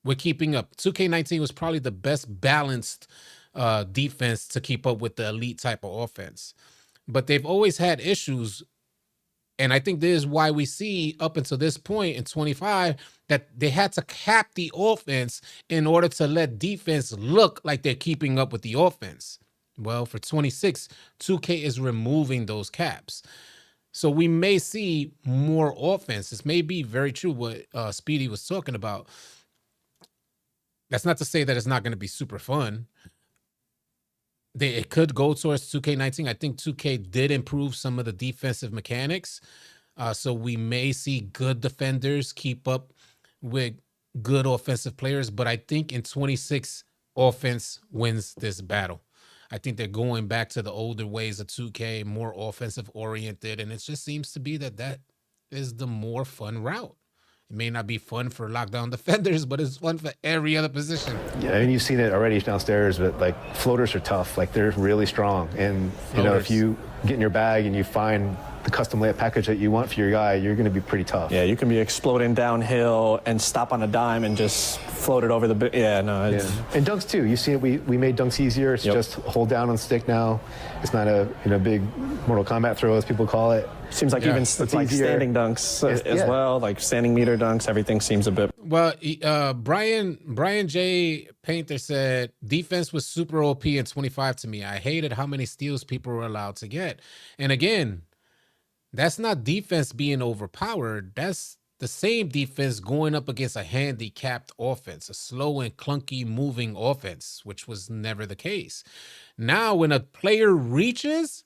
with keeping up. 2K19 was probably the best balanced defense to keep up with the elite type of offense. But they've always had issues. And I think this is why we see up until this point in 25 that they had to cap the offense in order to let defense look like they're keeping up with the offense. Well, for 26, 2K is removing those caps. So we may see more offense. This may be very true what Speedy was talking about. That's not to say that it's not going to be super fun. It could go towards 2K19. I think 2K did improve some of the defensive mechanics. So we may see good defenders keep up with good offensive players. But I think in 26, offense wins this battle. I think they're going back to the older ways of 2K, more offensive oriented. And it just seems to be that is the more fun route. It may not be fun for lockdown defenders, but it's fun for every other position. Yeah, and you've seen it already downstairs, but like floaters are tough. Like they're really strong. And you know, if you get in your bag and you find the custom layup package that you want for your guy, you're going to be pretty tough. Yeah, you can be exploding downhill and stop on a dime and just float it over the... Yeah, no, it's... Yeah. And dunks, too. You see it, we made dunks easier. It's just hold down on stick now. It's not a big Mortal Kombat throw, as people call it. Seems like even like standing dunks as well, like standing meter dunks, everything seems a bit... Well, Brian J. Painter said, defense was super OP in 25 to me. I hated how many steals people were allowed to get. And again, that's not defense being overpowered. That's the same defense going up against a handicapped offense, a slow and clunky moving offense, which was never the case. Now, when a player reaches,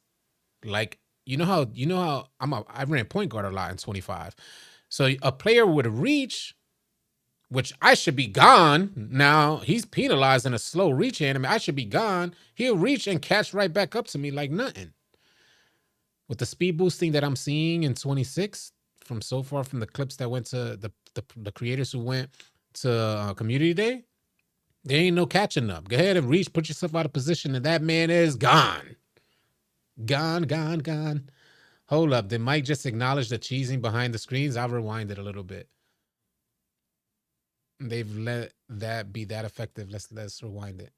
like, you know how I ran point guard a lot in 25. So a player would reach, which I should be gone. Now he's penalized in a slow reach anime. I should be gone. He'll reach and catch right back up to me like nothing. With the speed boosting that I'm seeing in 26 from so far from the clips that went to the creators who went to community day, there ain't no catching up. Go ahead and reach, put yourself out of position, and that man is gone. Gone. Hold up. Did Mike just acknowledge the cheesing behind the screens? I'll rewind it a little bit. They've let that be that effective. Let's rewind it.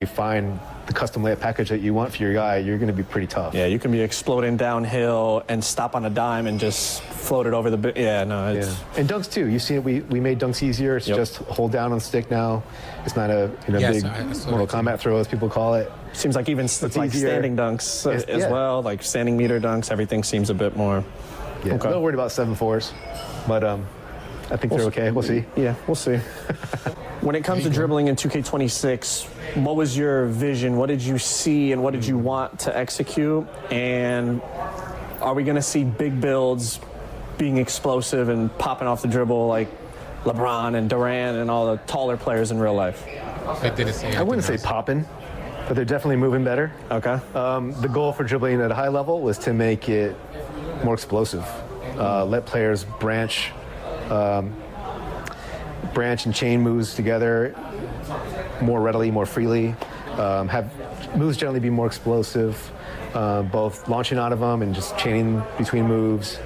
You find the custom layup package that you want for your guy, you're going to be pretty tough. Yeah, you can be exploding downhill and stop on a dime and just float it over the... Yeah, no, it's... Yeah. And dunks, too. You see it, we made dunks easier. It's just hold down on stick now. It's not a big Mortal Kombat throw, as people call it. Seems like even like standing dunks as well, like standing meter dunks, everything seems a bit more... Yeah, okay. I'm not worried about 7-4s, but I think they're okay. We'll see. Yeah, we'll see. When it comes to dribbling in 2K26, what was your vision? What did you see and what did you want to execute? And are we going to see big builds being explosive and popping off the dribble like LeBron and Durant and all the taller players in real life? I wouldn't say popping, but they're definitely moving better. Okay. The goal for dribbling at a high level was to make it more explosive. Let players branch and chain moves together more readily, more freely. Have moves generally be more explosive, both launching out of them and just chaining between moves.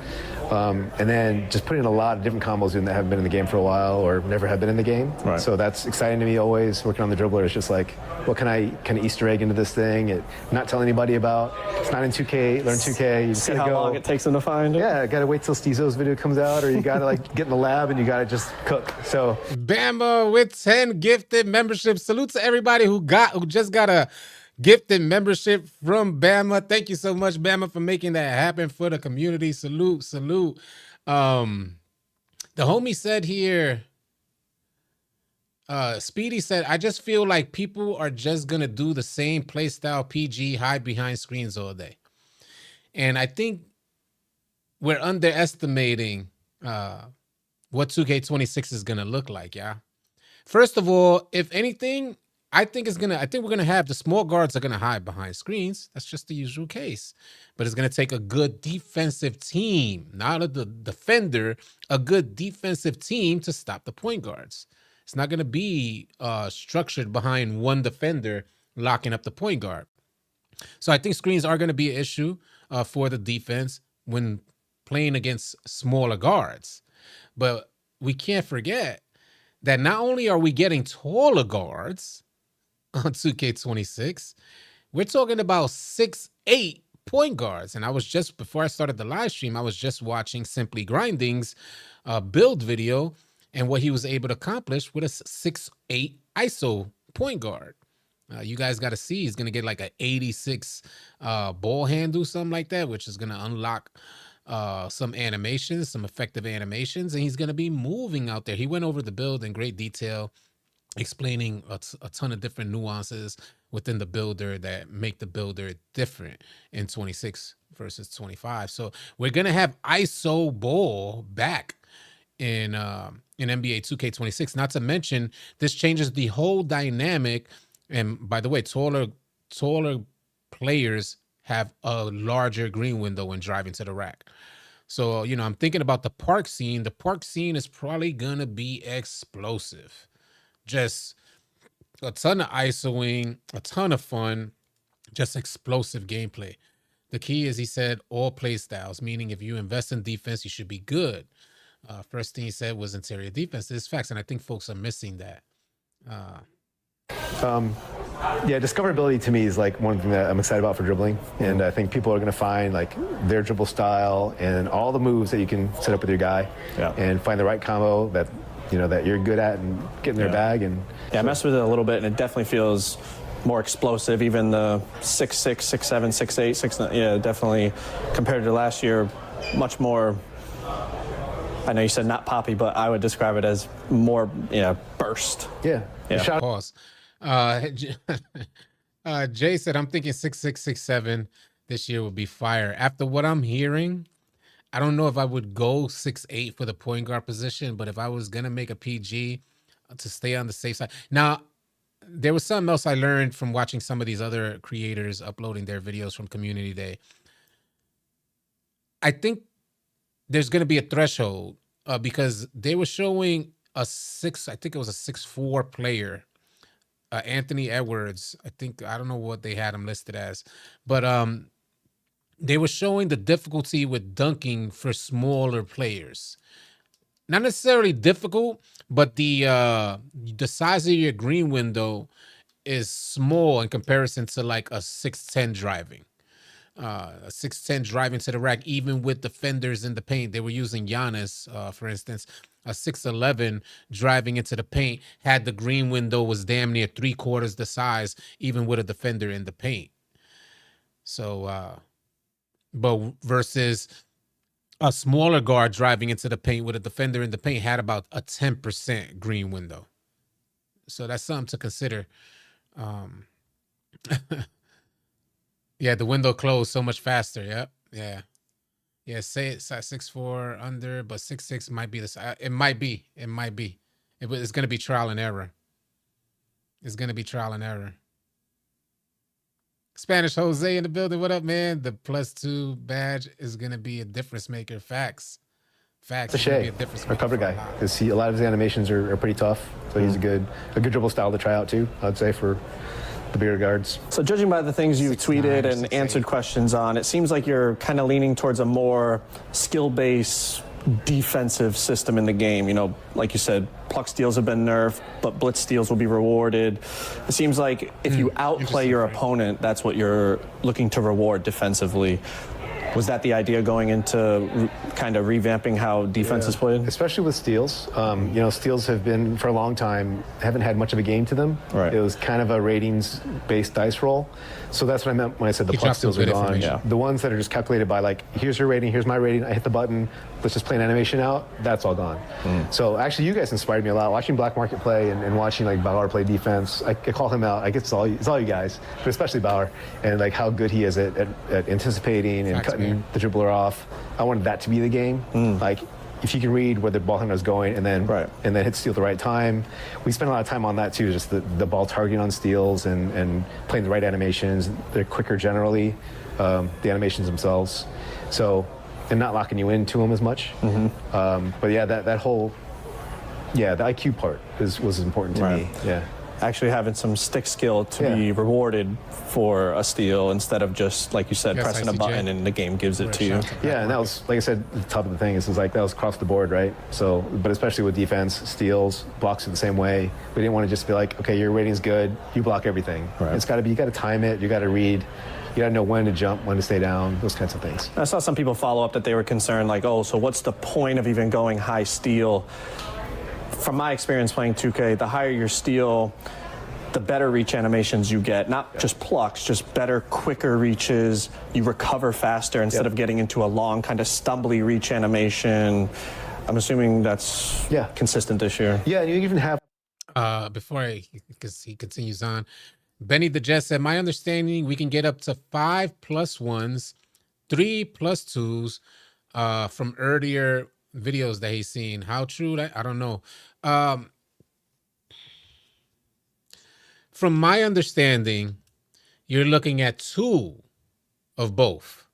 And then just putting a lot of different combos in that haven't been in the game for a while or never have been in the game. Right. So that's exciting to me always, working on the dribbler. It's just like, what can I kind of Easter egg into this thing? Not tell anybody about. It's not in 2K, learn 2K. You just see how long it takes them to find it? Yeah, got to wait till Steezo's video comes out, or you got to like get in the lab and you got to just cook. So Bama with 10 gifted memberships. Salute to everybody who just got a gifted membership from Bama. Thank you so much, Bama, for making that happen for the community. Salute. The homie said here, Speedy said, I just feel like people are just gonna do the same playstyle PG, hide behind screens all day. And I think we're underestimating what 2K26 is gonna look like, yeah. First of all, if anything, I think we're gonna have the small guards are gonna hide behind screens. That's just the usual case. But it's gonna take a good defensive team, not the defender, a good defensive team to stop the point guards. It's not gonna be structured behind one defender locking up the point guard. So I think screens are gonna be an issue for the defense when playing against smaller guards. But we can't forget that not only are we getting taller guards on 2K26, we're talking about 6'8" point guards. And I was just, before I started the live stream, I was just watching Simply Grinding's build video and what he was able to accomplish with a 6'8" ISO point guard. You guys got to see, he's going to get like an 86 ball handle, something like that, which is going to unlock some animations, some effective animations, and he's going to be moving out there. He went over the build in great detail, explaining a ton of different nuances within the builder that make the builder different in 26 versus 25. So we're going to have ISO ball back in NBA 2K26. Not to mention, this changes the whole dynamic. And by the way, taller players have a larger green window when driving to the rack. So, you know, I'm thinking about the park scene. The park scene is probably going to be explosive. Just a ton of ISOing, a ton of fun, just explosive gameplay. The key is, he said, all play styles, meaning if you invest in defense, you should be good. First thing he said was interior defense. This is facts, and I think folks are missing that. Yeah, discoverability to me is like one thing that I'm excited about for dribbling, and I think people are going to find like their dribble style and all the moves that you can set up with your guy, and find the right combo that that you're good at and get in their bag. And I messed with it a little bit, and it definitely feels more explosive. Even the 6'6", 6'7", 6'8", 6'9", yeah, definitely compared to last year, much more. I know you said not poppy, but I would describe it as more, burst. Yeah. Pause. Jay said, I'm thinking 6'6", 6'7" this year would be fire. After what I'm hearing, I don't know if I would go 6'8" for the point guard position, but if I was going to make a PG to stay on the safe side. Now, there was something else I learned from watching some of these other creators uploading their videos from Community Day. I think there's going to be a threshold because they were showing I think it was a 6'4" player, Anthony Edwards. I don't know what they had him listed as, but they were showing the difficulty with dunking for smaller players. Not necessarily difficult, but the size of your green window is small in comparison to like a 6'10" driving. A 6'10" driving to the rack, even with defenders in the paint. They were using Giannis, for instance. A 6'11" driving into the paint had the green window was damn near 3/4 the size, even with a defender in the paint. So, but versus a smaller guard driving into the paint with a defender in the paint had about a 10% green window. So that's something to consider. Yeah, the window closed so much faster. Yep. Yeah. Say it's at 6'4" under, but 6'6" might be this. It might be. It's going to be trial and error. Spanish Jose in the building. What up, man? The +2 badge is going to be a difference maker. Facts. It's a shame. Our cover guy, because a lot of his animations are pretty tough. So he's a good dribble style to try out too, I'd say, for the bigger guards. So judging by the things you've tweeted and answered questions on, it seems like you're kind of leaning towards a more skill-based defensive system in the game. Like you said, pluck steals have been nerfed, but blitz steals will be rewarded. It seems like if you outplay your opponent, that's what you're looking to reward defensively. Was that the idea going into kind of revamping how defense is played? Especially with steals. Steals have been, for a long time, haven't had much of a game to them. Right. It was kind of a ratings-based dice roll. So that's what I meant when I said the pluck steals are gone. Yeah. The ones that are just calculated by, like, here's your rating, here's my rating, I hit the button, let's just play an animation out, that's all gone. So actually, you guys inspired me a lot. Watching Black Market play and watching, like, Bauer play defense, I call him out. I guess it's all you guys, but especially Bauer, and, like, how good he is at anticipating and cutting the dribbler off. I wanted that to be the game. Like, if you can read where the ball handler is going and then hit steal at the right time. We spend a lot of time on that too, just the ball targeting on steals and playing the right animations. They're quicker generally, the animations themselves. So, and not locking you into them as much. But yeah, that whole, the IQ part was important to me. Yeah. Actually having some stick skill to be rewarded for a steal instead of just, like you said, pressing a button and the game gives it to you. Yeah, and that was, like I said, the top of the thing is like that was across the board, right? So, but especially with defense, steals, blocks are the same way. We didn't want to just be like, okay, your rating's good, you block everything. It's got to be, you got to time it, you got to read. You got to know when to jump, when to stay down, those kinds of things. I saw some people follow up that they were concerned, like, oh, so what's the point of even going high steal? From my experience playing 2K, the higher your steal, the better reach animations you get. Not just plucks, just better, quicker reaches. You recover faster instead of getting into a long, kind of stumbly reach animation. I'm assuming that's consistent this year. Yeah, and you even have... Before he continues on, Benny the Jet said, my understanding, we can get up to 5+1s, 3+2s from earlier videos that he's seen. How true that? I don't know. From my understanding, you're looking at 2 of both.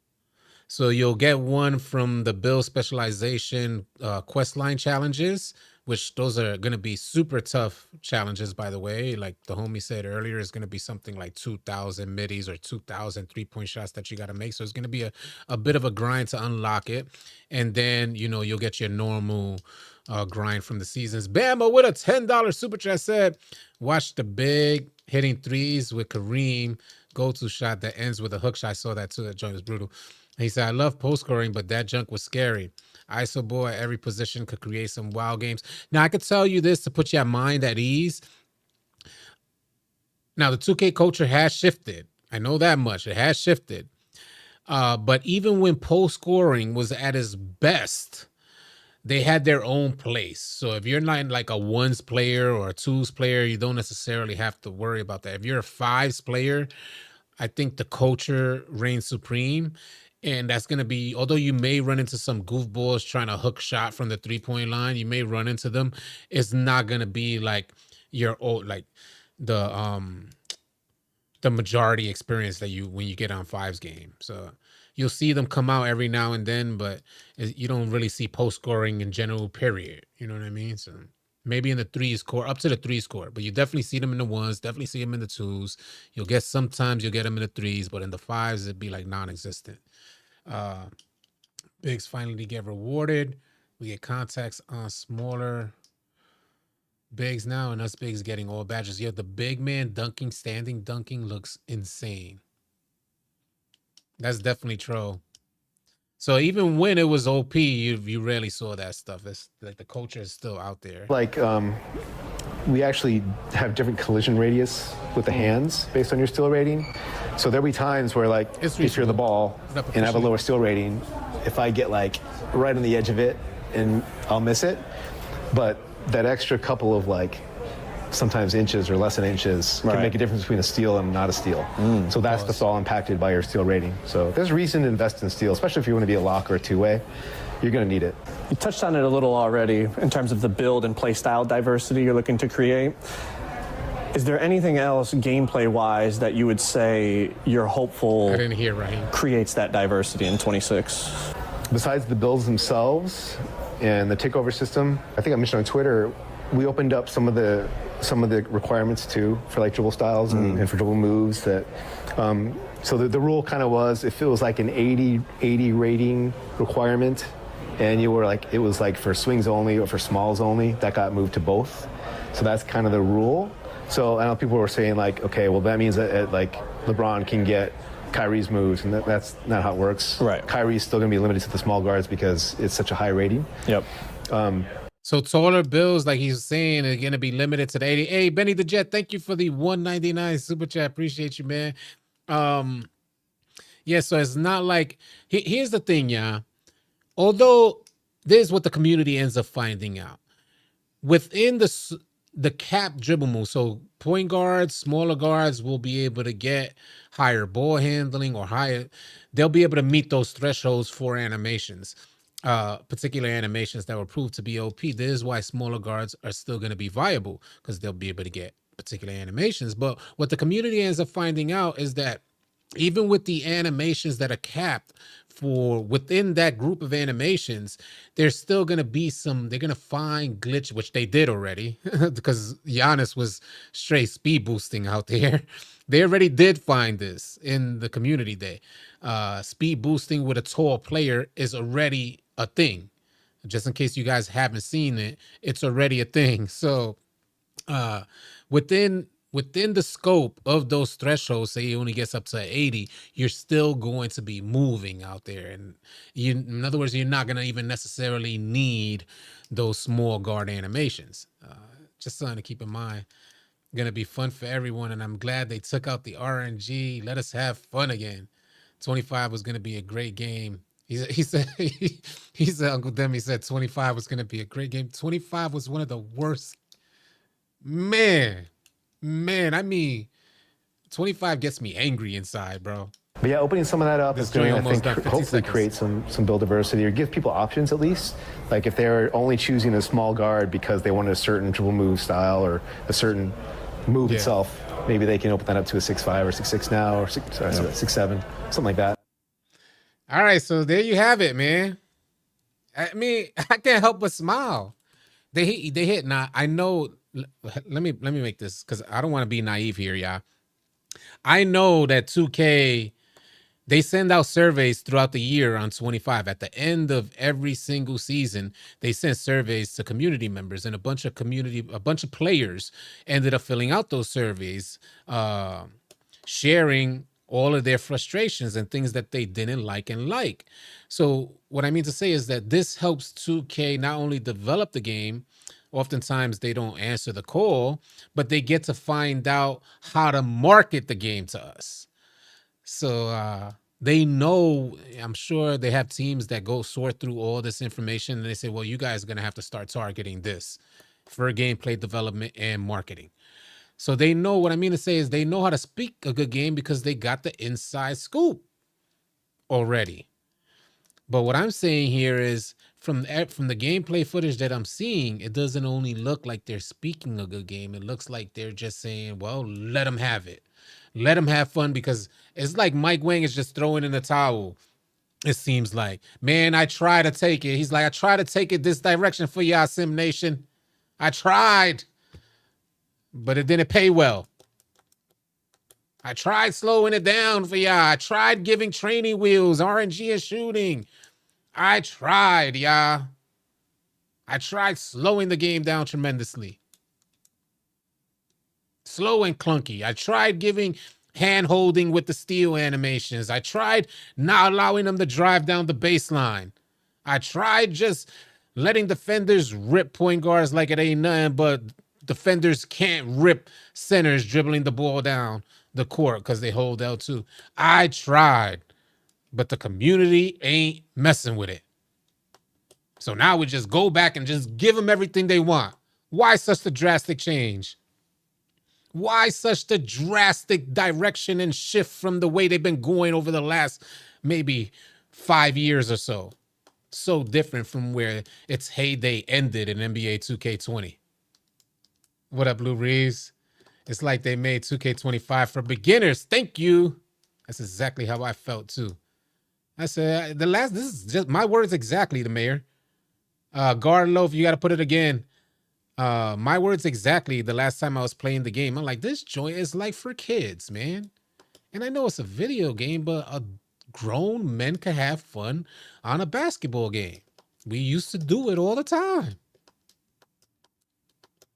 So you'll get one from the build specialization quest line challenges, which those are going to be super tough challenges, by the way. Like the homie said earlier, it's going to be something like 2,000 middies or 2,000 3-point shots that you got to make. So it's going to be a bit of a grind to unlock it. And then, you'll get your normal grind from the seasons. Bama with a $10 super chat said, watch the big hitting threes with Kareem go-to shot that ends with a hook shot. I saw that too. That joint was brutal. He said, I love post scoring, but that junk was scary. ISO boy at every position could create some wild games. Now, I could tell you this to put your mind at ease. Now, the 2K culture has shifted. I know that much. It has shifted. But even when post scoring was at its best, they had their own place. So if you're not like a ones player or a twos player, you don't necessarily have to worry about that. If you're a fives player, I think the culture reigns supreme. And that's going to be, although you may run into some goofballs trying to hook shot from the 3-point line, you may run into them. It's not going to be like your old, like the majority experience that when you get on fives game. So you'll see them come out every now and then, but you don't really see post scoring in general, period. You know what I mean? So maybe in the threes core, up to the threes core, but you definitely see them in the ones, definitely see them in the twos. Sometimes you'll get them in the threes, but in the fives, it'd be like non-existent. Bigs finally get rewarded. We get contacts on smaller bigs now, and us bigs getting all badges. Yeah, the big man standing dunking looks insane. That's definitely true. So even when it was OP, you rarely saw that stuff. It's like the culture is still out there. Like we actually have different collision radius with the hands based on your steal rating. So there'll be times where like if you're the ball and I have a lower steal rating, if I get like right on the edge of it and I'll miss it, but that extra couple of like sometimes inches or less than inches can make a difference between a steal and not a steal. So that's all impacted by your steal rating. So there's reason to invest in steal, especially if you want to be a lock or a two-way. You're going to need it. You touched on it a little already in terms of the build and play style diversity you're looking to create. Is there anything else gameplay-wise that you would say you're hopeful creates that diversity in 26? Besides the builds themselves and the takeover system, I think I mentioned on Twitter, we opened up some of the requirements too for like dribble styles and for dribble moves. That so the rule kind of was if it was like an 80 rating requirement, and you were like it was like for swings only or for smalls only, that got moved to both. So that's kind of the rule. So I know people were saying like, okay, well that means that like LeBron can get Kyrie's moves, and that's not how it works. Right. Kyrie's still going to be limited to the small guards because it's such a high rating. Yep. So taller builds, like he's saying, are going to be limited to the 80. Hey, Benny the Jet, thank you for the 199 super chat. Appreciate you, man. Yeah, so it's not like... Here's the thing, yeah. Although this is what the community ends up finding out. Within the cap dribble move, so point guards, smaller guards will be able to get higher ball handling or higher... They'll be able to meet those thresholds for animations. particular animations that were proved to be OP. This is why smaller guards are still going to be viable, because they'll be able to get particular animations. But what the community ends up finding out is that even with the animations that are capped for within that group of animations, there's still going to be they're going to find glitch, which they did already, because Giannis was straight speed boosting out there. They already did find this in the community day. Speed boosting with a tall player is already a thing. Just in case you guys haven't seen it, it's already a thing. So within the scope of those thresholds, say it only gets up to 80, you're still going to be moving out there. And in other words, you're not going to even necessarily need those small guard animations. Just something to keep in mind. Going to be fun for everyone, and I'm glad they took out the RNG. Let us have fun again. 25 was going to be a great game. He said, Uncle Demi said 25 was going to be a great game. 25 was one of the worst. Man, I mean, 25 gets me angry inside, bro. But yeah, opening some of that up is going to, I think, hopefully create some build diversity, or give people options at least. Like if they're only choosing a small guard because they wanted a certain dribble move style or a certain move itself, maybe they can open that up to a 6'5" or 6'6" now, or 6'7", something like that. All right, so there you have it, man. I mean, I can't help but smile. They hit. Now I know. Let me make this, because I don't want to be naive here, y'all. I know that 2K, they send out surveys throughout the year on 25. At the end of every single season, they send surveys to community members, and a bunch of players ended up filling out those surveys, sharing all of their frustrations and things that they didn't like. So what I mean to say is that this helps 2K not only develop the game. Oftentimes they don't answer the call, but they get to find out how to market the game to us. So they know, I'm sure they have teams that go sort through all this information, and they say, well, you guys are going to have to start targeting this for gameplay development and marketing. So they know. What I mean to say is they know how to speak a good game because they got the inside scoop already. But what I'm saying here is from the gameplay footage that I'm seeing, it doesn't only look like they're speaking a good game. It looks like they're just saying, well, let them have it. Let them have fun, because it's like Mike Wang is just throwing in the towel. It seems like, man, I try to take it. He's like, I try to take it this direction for y'all, Sim Nation. I tried, but it didn't pay well. I tried slowing it down for y'all. I tried giving training wheels, RNG and shooting. I tried, y'all. I tried slowing the game down tremendously. Slow and clunky. I tried giving hand holding with the steel animations. I tried not allowing them to drive down the baseline. I tried just letting defenders rip point guards like it ain't nothing, but defenders can't rip centers dribbling the ball down the court because they hold L2. I tried, but the community ain't messing with it. So now we just go back and just give them everything they want. Why such a drastic change? Why such the drastic direction and shift from the way they've been going over the last maybe 5 years or so? So different from where its heyday ended in NBA 2K20. What up, Blue Reeves? It's like they made 2K25 for beginners. Thank you. That's exactly how I felt too. I said, this is just my words exactly, the mayor. Guard Loaf, you got to put it again. My words exactly. The last time I was playing the game, I'm like, this joint is like for kids, man. And I know it's a video game, but grown men can have fun on a basketball game. We used to do it all the time.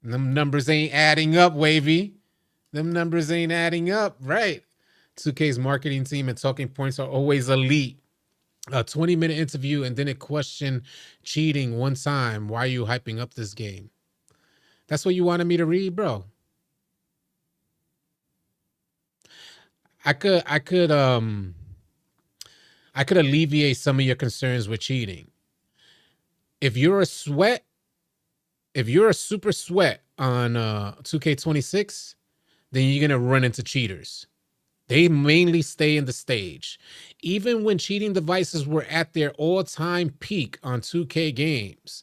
Them numbers ain't adding up, Wavy. Them numbers ain't adding up, right? 2K's marketing team and talking points are always elite. A 20-minute interview and then a question cheating one time. Why are you hyping up this game? That's what you wanted me to read, bro. I could alleviate some of your concerns with cheating. If you're a super sweat on 2K26, then you're gonna run into cheaters. They mainly stay in the stage. Even when cheating devices were at their all-time peak on 2K games,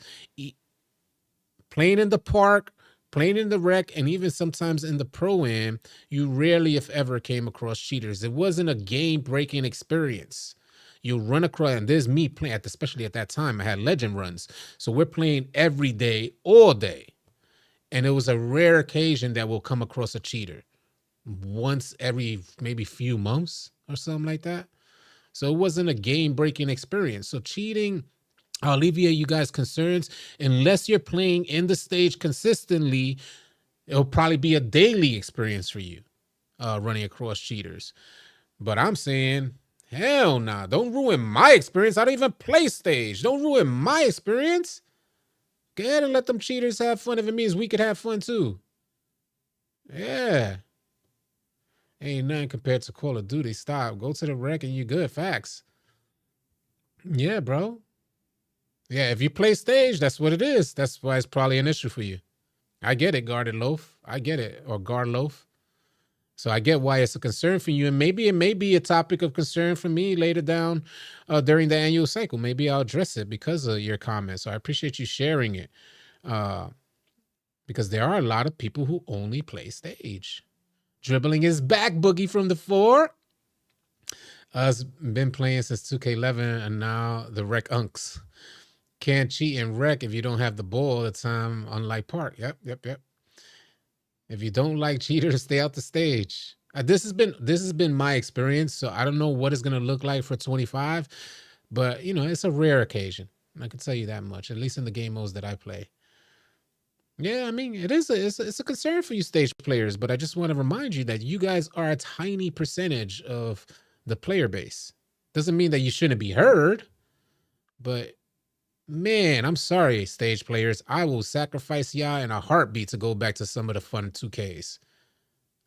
playing in the park, playing in the rec, and even sometimes in the pro-am, you rarely, if ever, came across cheaters. It wasn't a game-breaking experience. You'll run across, and there's me playing, especially at that time, I had legend runs. So we're playing every day, all day. And it was a rare occasion that we'll come across a cheater. Once every maybe few months or something like that. So it wasn't a game-breaking experience. So cheating, I'll alleviate you guys' concerns. Unless you're playing in the stage consistently, it'll probably be a daily experience for you, running across cheaters. But I'm saying, hell nah, don't ruin my experience. I don't even play stage. Don't ruin my experience. Go ahead and let them cheaters have fun if it means we could have fun too. Yeah. Ain't nothing compared to Call of Duty. Stop. Go to the rec and you good. Facts. Yeah, bro. Yeah, if you play stage, that's what it is. That's why it's probably an issue for you. I get it, Guarded Loaf. I get it. Or Guard Loaf. So I get why it's a concern for you. And maybe it may be a topic of concern for me later down during the annual cycle. Maybe I'll address it because of your comments. So I appreciate you sharing it. Because there are a lot of people who only play stage. Dribbling is back, Boogie from the 4. Us been playing since 2K11 and now the rec unks. Can't cheat in rec if you don't have the ball all the time, unlike park. Yep. If you don't like cheaters, stay out the stage. This has been my experience, so I don't know what it's gonna look like for 25, but it's a rare occasion. I can tell you that much, at least in the game modes that I play. Yeah, I mean, it's a concern for you stage players, but I just want to remind you that you guys are a tiny percentage of the player base. Doesn't mean that you shouldn't be heard, but man, I'm sorry, stage players. I will sacrifice y'all in a heartbeat to go back to some of the fun 2Ks.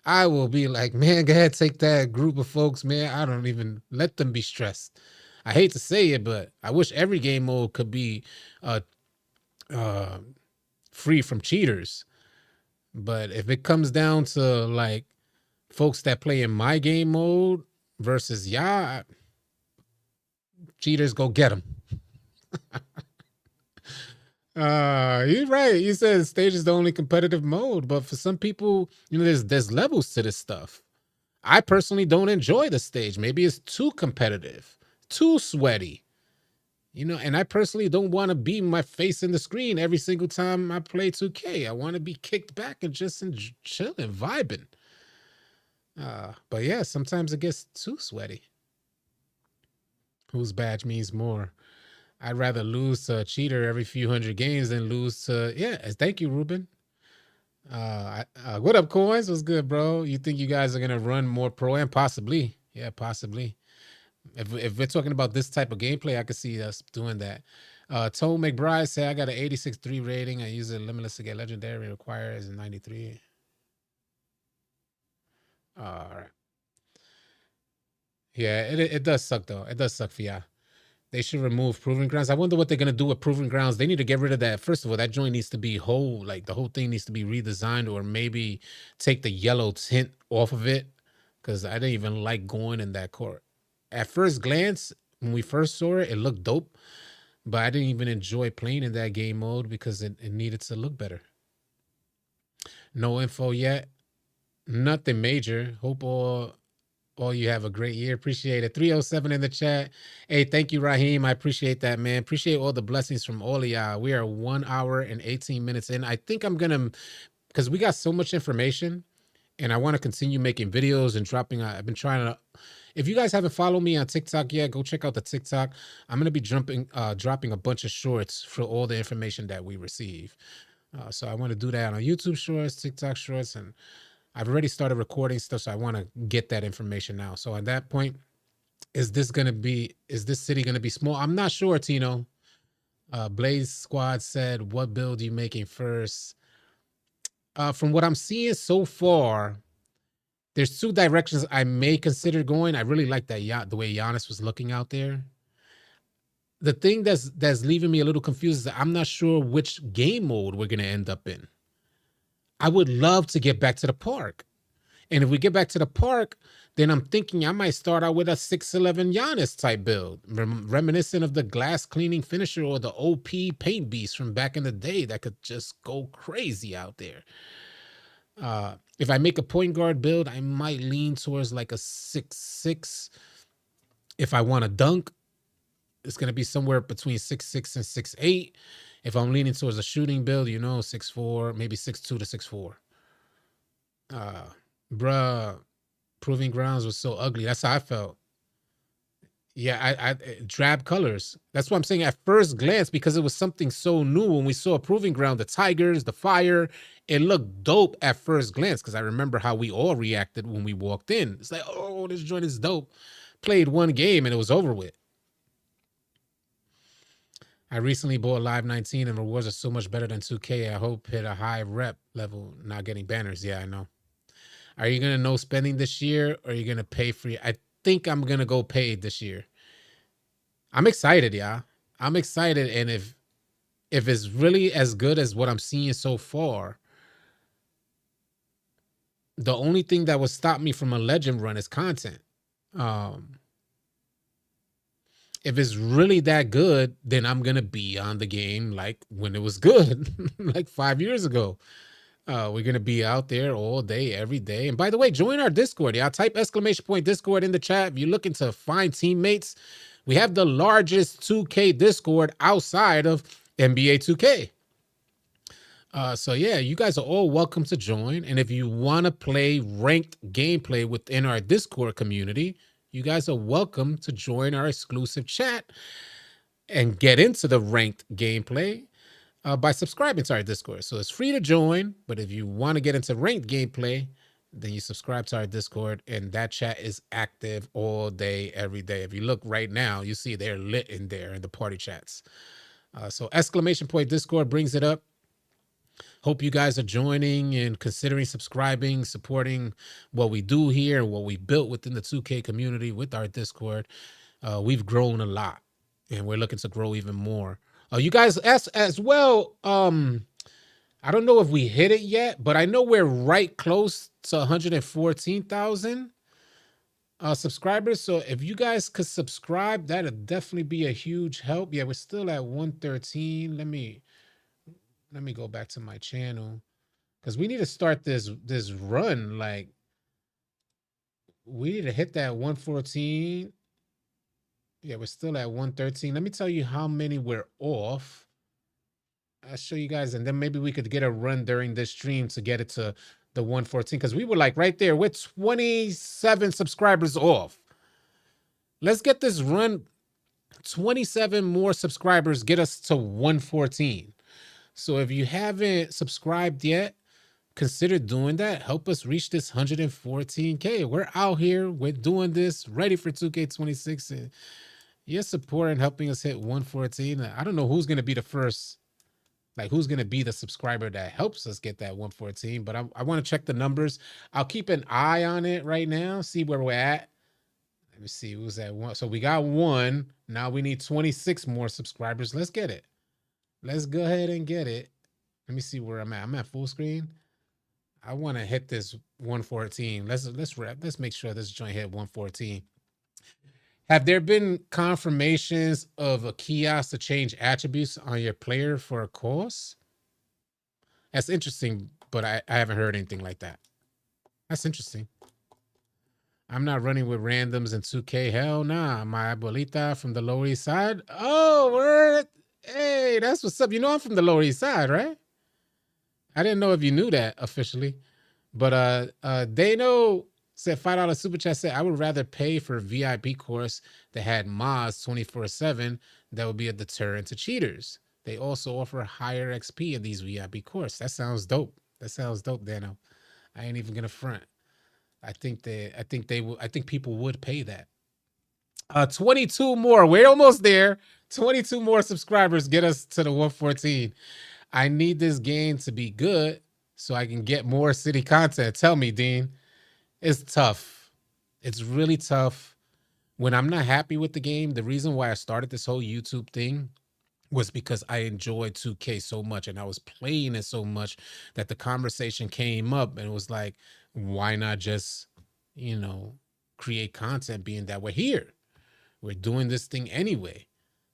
I will be like, man, go ahead, take that group of folks, man. I don't even let them be stressed. I hate to say it, but I wish every game mode could be free from cheaters. But if it comes down to like folks that play in my game mode versus cheaters, go get them. You're right. You said stage is the only competitive mode, but for some people, there's levels to this stuff. I personally don't enjoy the stage. Maybe it's too competitive, too sweaty. And I personally don't want to be my face in the screen every single time I play 2K. I want to be kicked back and just chilling, vibing. But yeah, sometimes it gets too sweaty. Whose badge means more? I'd rather lose to a cheater every few hundred games than lose to, thank you, Ruben. What up, Coins? What's good, bro? You think you guys are going to run more pro and possibly? Yeah, possibly. If we're talking about this type of gameplay, I could see us doing that. Tone McBride said, I got an 86.3 rating. I use it limitless to get legendary. It requires a 93. All right. Yeah, it does suck, though. It does suck for y'all. They should remove Proving Grounds. I wonder what they're going to do with Proving Grounds. They need to get rid of that. First of all, that joint needs to be whole. Like, the whole thing needs to be redesigned, or maybe take the yellow tint off of it, because I didn't even like going in that court. At first glance, when we first saw it, it looked dope, but I didn't even enjoy playing in that game mode because it needed to look better. No info yet. Nothing major. Hope all you have a great year. Appreciate it. 307 in the chat. Hey, thank you, Raheem. I appreciate that, man. Appreciate all the blessings from all of y'all. We are 1 hour and 18 minutes in. I think I'm going to, because we got so much information, and I want to continue making videos and dropping. I've been trying to, if you guys haven't followed me on TikTok yet, go check out the TikTok. I'm going to be dropping a bunch of shorts for all the information that we receive. So I want to do that on YouTube shorts, TikTok shorts, and I've already started recording stuff, so I want to get that information now. So at that point, is this city going to be small? I'm not sure, Tino. Blaze Squad said, what build are you making first? From what I'm seeing so far, there's 2 directions I may consider going. I really like that the way Giannis was looking out there. The thing that's leaving me a little confused is that I'm not sure which game mode we're going to end up in. I would love to get back to the park. And if we get back to the park, then I'm thinking I might start out with a 6'11 Giannis type build, reminiscent of the glass cleaning finisher or the OP paint beast from back in the day that could just go crazy out there. If I make a point guard build, I might lean towards like a 6'6". If I want to dunk, it's going to be somewhere between 6'6" and 6'8". If I'm leaning towards a shooting build, 6'4", maybe 6'2" to 6'4". Bruh, Proving Grounds was so ugly. That's how I felt. Yeah, I drab colors. That's what I'm saying at first glance, because it was something so new. When we saw Proving Ground, the Tigers, the fire, it looked dope at first glance, because I remember how we all reacted when we walked in. It's like, oh, this joint is dope. Played one game and it was over with. I recently bought Live 19 and rewards are so much better than 2K. I hope hit a high rep level, not getting banners. Yeah, I know. Are you going to no spending this year, or are you going to pay for it? I think I'm going to go paid this year. I'm excited, yeah. I'm excited. And if it's really as good as what I'm seeing so far, the only thing that would stop me from a legend run is content. If it's really that good, then I'm going to be on the game like when it was good, like 5 years ago. We're going to be out there all day, every day. And by the way, join our Discord. Yeah, type !Discord in the chat. If you're looking to find teammates, we have the largest 2K Discord outside of NBA 2K. So yeah, you guys are all welcome to join. And if you want to play ranked gameplay within our Discord community, you guys are welcome to join our exclusive chat and get into the ranked gameplay by subscribing to our Discord. So it's free to join, but if you want to get into ranked gameplay, then you subscribe to our Discord, and that chat is active all day, every day. If you look right now, you see they're lit in there in the party chats. So !Discord brings it up. Hope you guys are joining and considering subscribing, supporting what we do here and what we built within the 2K community with our Discord. We've grown a lot, and we're looking to grow even more. You guys as well. I don't know if we hit it yet, but I know we're right close to 114,000 subscribers. So if you guys could subscribe, that'd definitely be a huge help. Yeah, we're still at 113. Let me go back to my channel, because we need to start this run. Like, we need to hit that 114. Yeah, we're still at 113. Let me tell you how many we're off. I'll show you guys, and then maybe we could get a run during this stream to get it to the 114, because we were like right there. We're 27 subscribers off. Let's get this run. 27 more subscribers get us to 114. So if you haven't subscribed yet, consider doing that. Help us reach this 114K. We're out here. We're doing this, ready for 2K26. And your support and helping us hit 114. I don't know who's going to be the first, like who's going to be the subscriber that helps us get that 114. But I want to check the numbers. I'll keep an eye on it right now, see where we're at. Let me see who's at one. So we got one. Now we need 26 more subscribers. Let's get it. Let's go ahead and get it. Let me see where I'm at. I'm at full screen. I want to hit this 114. Let's make sure this joint hit 114. Have there been confirmations of a kiosk to change attributes on your player for a course? That's interesting, but I haven't heard anything like that. That's interesting. I'm not running with randoms in 2K. Hell nah. My abuelita from the Lower East Side. Oh, word. Hey, that's what's up. You know I'm from the Lower East Side, right? I didn't know if you knew that officially. But Dano said $5 super chat, said I would rather pay for a VIP course that had mods 24/7. That would be a deterrent to cheaters. They also offer higher XP in these VIP courses. That sounds dope. That sounds dope, Dano. I ain't even gonna front. I think people would pay that. 22 more. We're almost there. 22 more subscribers get us to the 114. I need this game to be good so I can get more city content. Tell me, Dean. It's tough. It's really tough. When I'm not happy with the game, the reason why I started this whole YouTube thing was because I enjoyed 2K so much and I was playing it so much that the conversation came up and it was like, why not just, create content being that we're here? We're doing this thing anyway.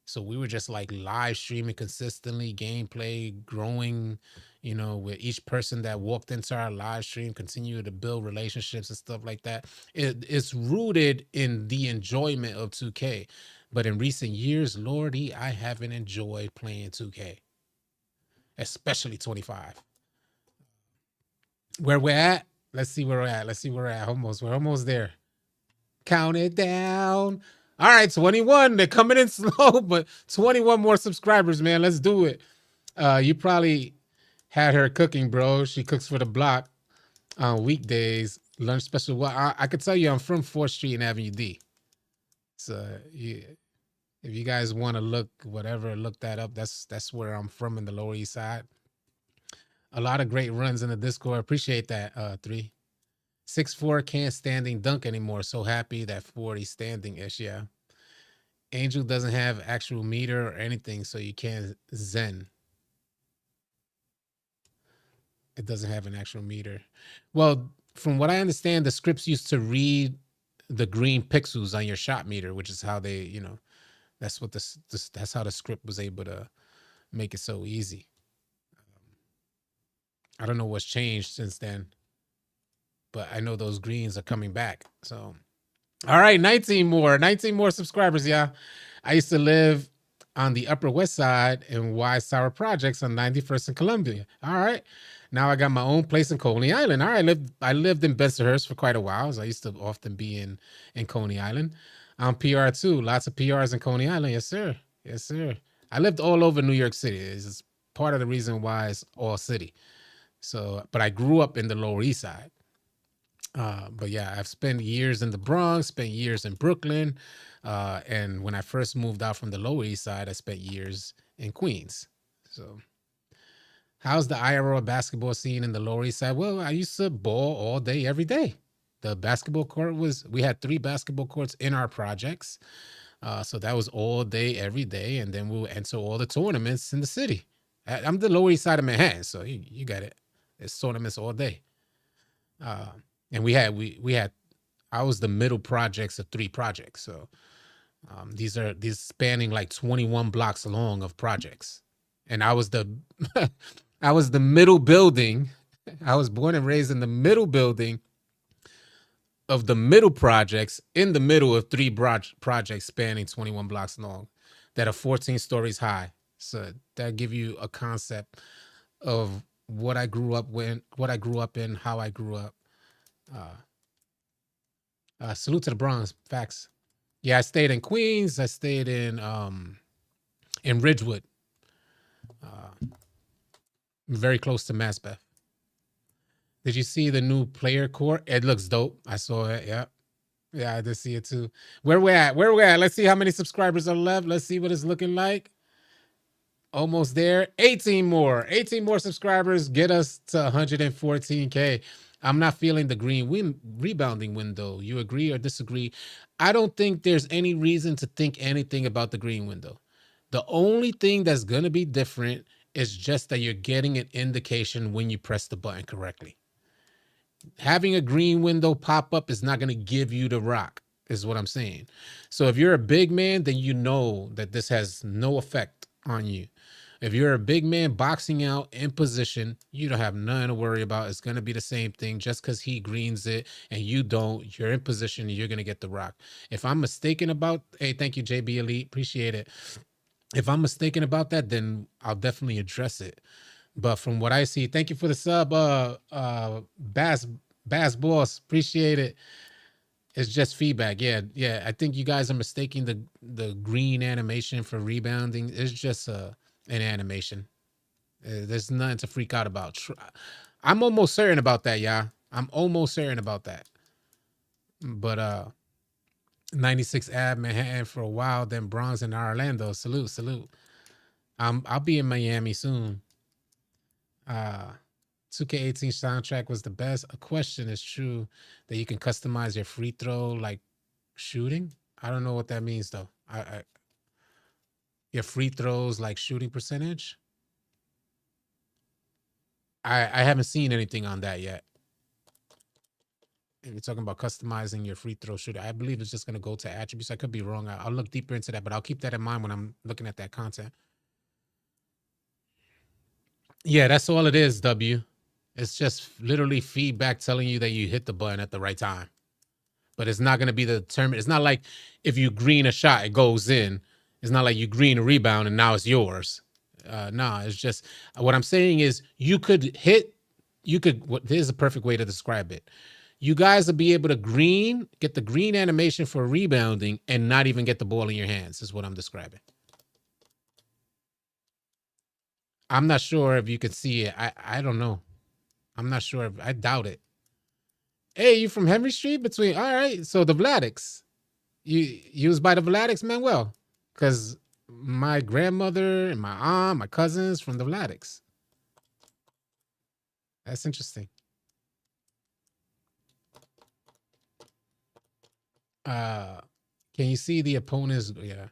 So we were just like live streaming consistently, gameplay, growing, with each person that walked into our live stream, continue to build relationships and stuff like that. It's rooted in the enjoyment of 2K. But in recent years, Lordy, I haven't enjoyed playing 2K, especially 25. Where we're at, let's see where we're at. We're almost there. Count it down. All right, 21. They're coming in slow, but 21 more subscribers, man. Let's do it. You probably had her cooking, bro. She cooks for the block on weekdays. Lunch special. Well, I could tell you I'm from 4th Street and Avenue D. So if you guys want to look that up. That's where I'm from in the Lower East Side. A lot of great runs in the Discord. Appreciate that, 3. 6'4" can't standing dunk anymore. So happy that 40 standing ish. Yeah. Angel doesn't have actual meter or anything, so you can't zen. It doesn't have an actual meter. Well, from what I understand, the scripts used to read the green pixels on your shot meter, which is how they, that's what that's how the script was able to make it so easy. I don't know what's changed since then, but I know those greens are coming back. So, all right, 19 more subscribers, yeah. I used to live on the Upper West Side in Wise Tower Projects on 91st and Columbia. All right. Now I got my own place in Coney Island. All right, I lived in Bensonhurst for quite a while. So I used to often be in Coney Island. I'm PR too. Lots of PRs in Coney Island. Yes, sir. Yes, sir. I lived all over New York City. It's part of the reason why it's all city. So, but I grew up in the Lower East Side. But yeah, I've spent years in the Bronx, spent years in Brooklyn. And when I first moved out from the Lower East Side, I spent years in Queens. So how's the IRL basketball scene in the Lower East Side? Well, I used to ball all day, every day. The basketball court we had 3 basketball courts in our projects. So that was all day, every day. And then we'll enter all the tournaments in the city. I'm the Lower East Side of Manhattan, so you got it. It's tournaments all day. And we had, I was the middle projects of 3 projects. So these spanning like 21 blocks long of projects. And I was the middle building. I was born and raised in the middle building of the middle projects, in the middle of 3 projects spanning 21 blocks long that are 14 stories high. So that give you a concept of what I grew up in, how I grew up. Salute to the Bronx. Facts. Yeah, I stayed in Queens. I stayed in Ridgewood. Very close to Masbeth. Did you see the new player court? It looks dope. I saw it. Yeah. Yeah, I did see it too. Where we at? Let's see how many subscribers are left. Let's see what it's looking like. Almost there. 18 more subscribers. Get us to 114K. I'm not feeling the green rebounding window. You agree or disagree? I don't think there's any reason to think anything about the green window. The only thing that's going to be different is just that you're getting an indication when you press the button correctly. Having a green window pop up is not going to give you the rock, is what I'm saying. So if you're a big man, then you know that this has no effect on you. If you're a big man boxing out in position, you don't have nothing to worry about. It's going to be the same thing. Just because he greens it and you don't, you're in position and you're going to get the rock. If I'm mistaken about, hey, thank you, JB Elite. Appreciate it. If I'm mistaken about that, then I'll definitely address it. But from what I see, thank you for the sub, Bass Boss. Appreciate it. It's just feedback. Yeah. I think you guys are mistaking the green animation for rebounding. It's just an animation. There's nothing to freak out about. I'm almost certain about that, y'all. I'm almost certain about that. But 96 Ave, Manhattan for a while, then Bronx and Orlando. Salute. I'll be in Miami soon. 2K18 soundtrack was the best. A question is true that you can customize your free throw like shooting. I don't know what that means though. Your free throws, like shooting percentage. I haven't seen anything on that yet. If you're talking about customizing your free throw shooter, I believe it's just going to go to attributes. I could be wrong. I'll look deeper into that, but I'll keep that in mind when I'm looking at that content. Yeah, that's all it is, W. It's just literally feedback telling you that you hit the button at the right time. But it's not going to be the determinant. It's not like if you green a shot, it goes in. It's not like you green a rebound and now it's yours. No, it's just what I'm saying is you could hit. There's a perfect way to describe it. You guys will be able to get the green animation for rebounding and not even get the ball in your hands, is what I'm describing. I'm not sure if you could see it. I don't know. I'm not sure. I doubt it. Hey, you from Henry Street? All right. So the Vladics. You was by the Vladics, Manuel? Because my grandmother and my aunt, my cousins from the Vladics. That's interesting. Can you see the opponents? Yeah.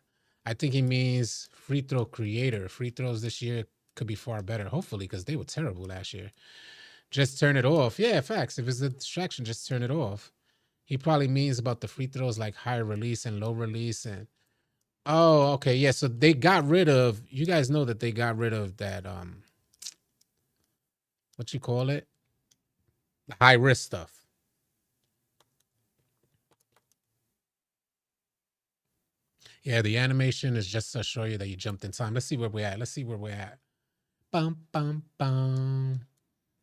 I think he means free throw creator. Free throws this year could be far better, hopefully, because they were terrible last year. Just turn it off. Yeah, facts. If it's a distraction, just turn it off. He probably means about the free throws like high release and low release. And oh, okay. Yeah. So they got rid of, you guys know that they got rid of that, what you call it? The high risk stuff. Yeah, the animation is just to show you that you jumped in time. Let's see where we're at. Bum, bum, bum.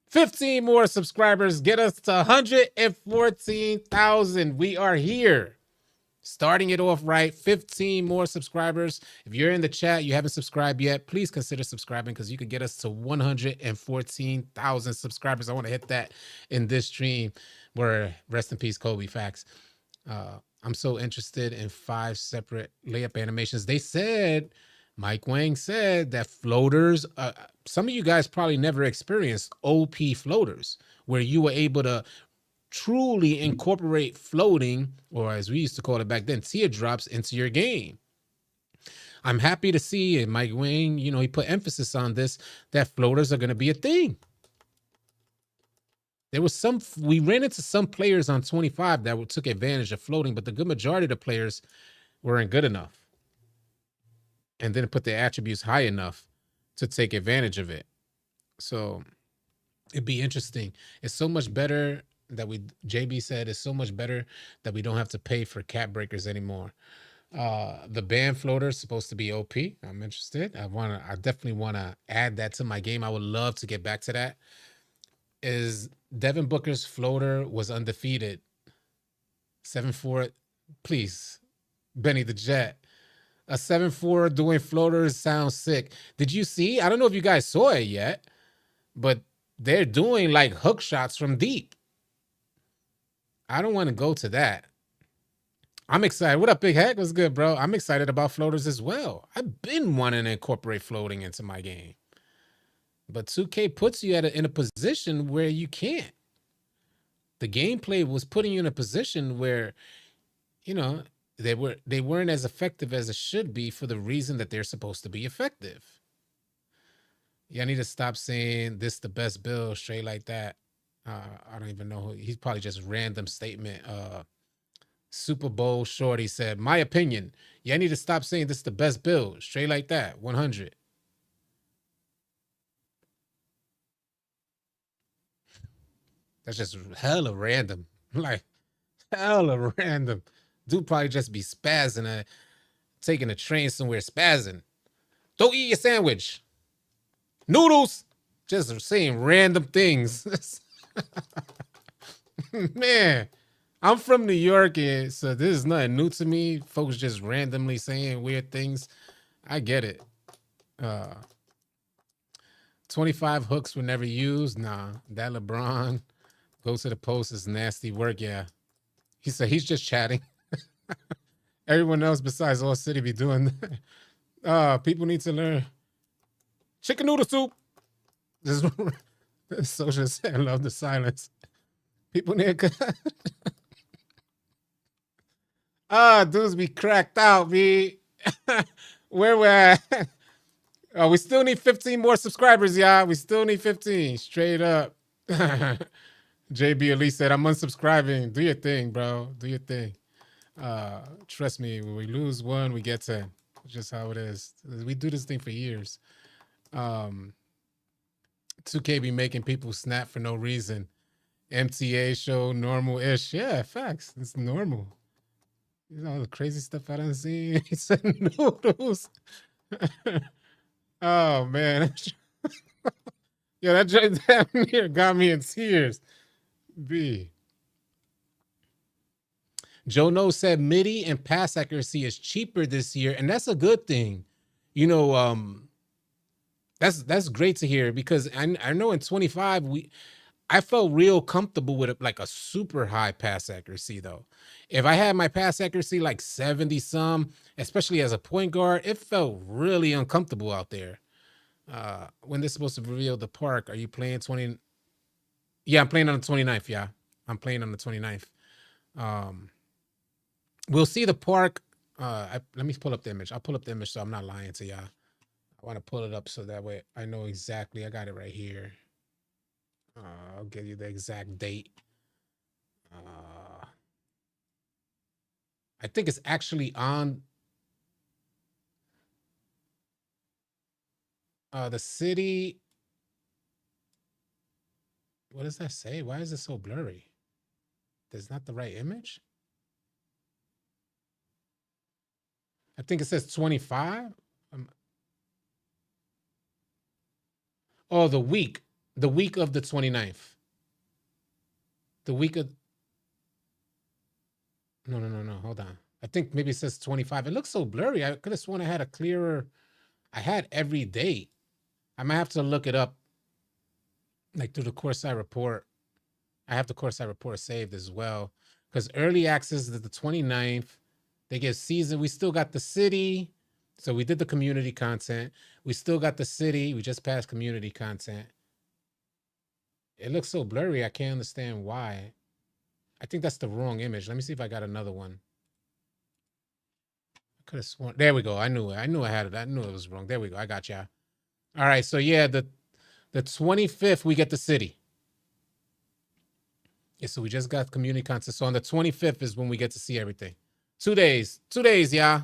15 more subscribers. Get us to 114,000. We are here. Starting it off right. 15 more subscribers. If you're in the chat, you haven't subscribed yet, please consider subscribing because you could get us to 114,000 subscribers. I want to hit that in this stream. Where rest in peace, Kobe. Facts. I'm so interested in 5 separate layup animations. They said, Mike Wang said that floaters, some of you guys probably never experienced OP floaters, where you were able to truly incorporate floating, or as we used to call it back then, teardrops into your game. I'm happy to see, and Mike Wang, he put emphasis on this, that floaters are going to be a thing. We ran into some players on 25 that took advantage of floating, but the good majority of the players weren't good enough and didn't put their attributes high enough to take advantage of it. So it'd be interesting. It's so much better that JB said it's so much better that we don't have to pay for cap breakers anymore. The band floater is supposed to be OP. I'm interested. I definitely want to add that to my game. I would love to get back to that. Is Devin Booker's floater was undefeated. 7-4. Please, Benny the Jet. A 7-4 doing floaters sounds sick. Did you see? I don't know if you guys saw it yet, but they're doing like hook shots from deep. I don't want to go to that. I'm excited. What up, Big Heck? What's good, bro? I'm excited about floaters as well. I've been wanting to incorporate floating into my game. But 2K puts you in a position where you can't. The gameplay was putting you in a position where, they weren't as effective as it should be for the reason that they're supposed to be effective. Yeah, I need to stop saying this the best build straight like that. I don't even know. He's probably just random statement. Super Bowl Shorty said, my opinion. Yeah, I need to stop saying this the best build straight like that. 100. That's just hella random. Like, hella random. Dude probably just be spazzing, taking a train somewhere spazzing. Don't eat your sandwich. Noodles. Just saying random things. Man, I'm from New York, so this is nothing new to me. Folks just randomly saying weird things. I get it. 25 hooks were never used. Nah, that LeBron goes to the post is nasty work. Yeah. He said he's just chatting. Everyone else besides All City be doing that. People need to learn. Chicken noodle soup. This is Social said, I love the silence. People need to... dudes be cracked out, B. Where we're at. Oh, we still need 15 more subscribers, y'all. We still need 15. Straight up. JB Elise said, I'm unsubscribing. Do your thing, bro. Do your thing. Trust me, when we lose one, we get 10. It's just how it is. We do this thing for years. 2K be making people snap for no reason. MTA show normal-ish. Yeah, facts. It's normal. You know, the crazy stuff I done seen. He said noodles. Oh, man. Yeah, that joint down here got me in tears. B. Joe No said MIDI and pass accuracy is cheaper this year, and that's a good thing. You know, that's great to hear, because I know in 25 I felt real comfortable with it, like a super high pass accuracy though. If I had my pass accuracy like 70 some, especially as a point guard, it felt really uncomfortable out there. When they're supposed to reveal the park, are you playing 20? Yeah, I'm playing on the 29th. Yeah, I'm playing on the 29th. We'll see the park. Let me pull up the image. I'll pull up the image so I'm not lying to y'all. I want to pull it up so that way I know exactly. I got it right here. I'll give you the exact date. I think it's actually on the city. What does that say? Why is it so blurry? That's not the right image. I think it says 25. Oh, the week of the 29th. The week of... No. Hold on. I think maybe it says 25. It looks so blurry. I could have sworn I had a clearer... I had every date. I might have to look it up, like through the Courtside report. I have the Courtside report saved as well, because early access is the 29th. They get season. We still got the city. So we did the community content. We still got the city. We just passed community content. It looks so blurry. I can't understand why. I think that's the wrong image. Let me see if I got another one. I could have sworn. There we go. I knew it. I knew I had it. I knew it was wrong. There we go. I got y'all. All right. So yeah, the 25th, we get the city. Yeah, so we just got community content. So on the 25th is when we get to see everything. 2 days. 2 days, y'all.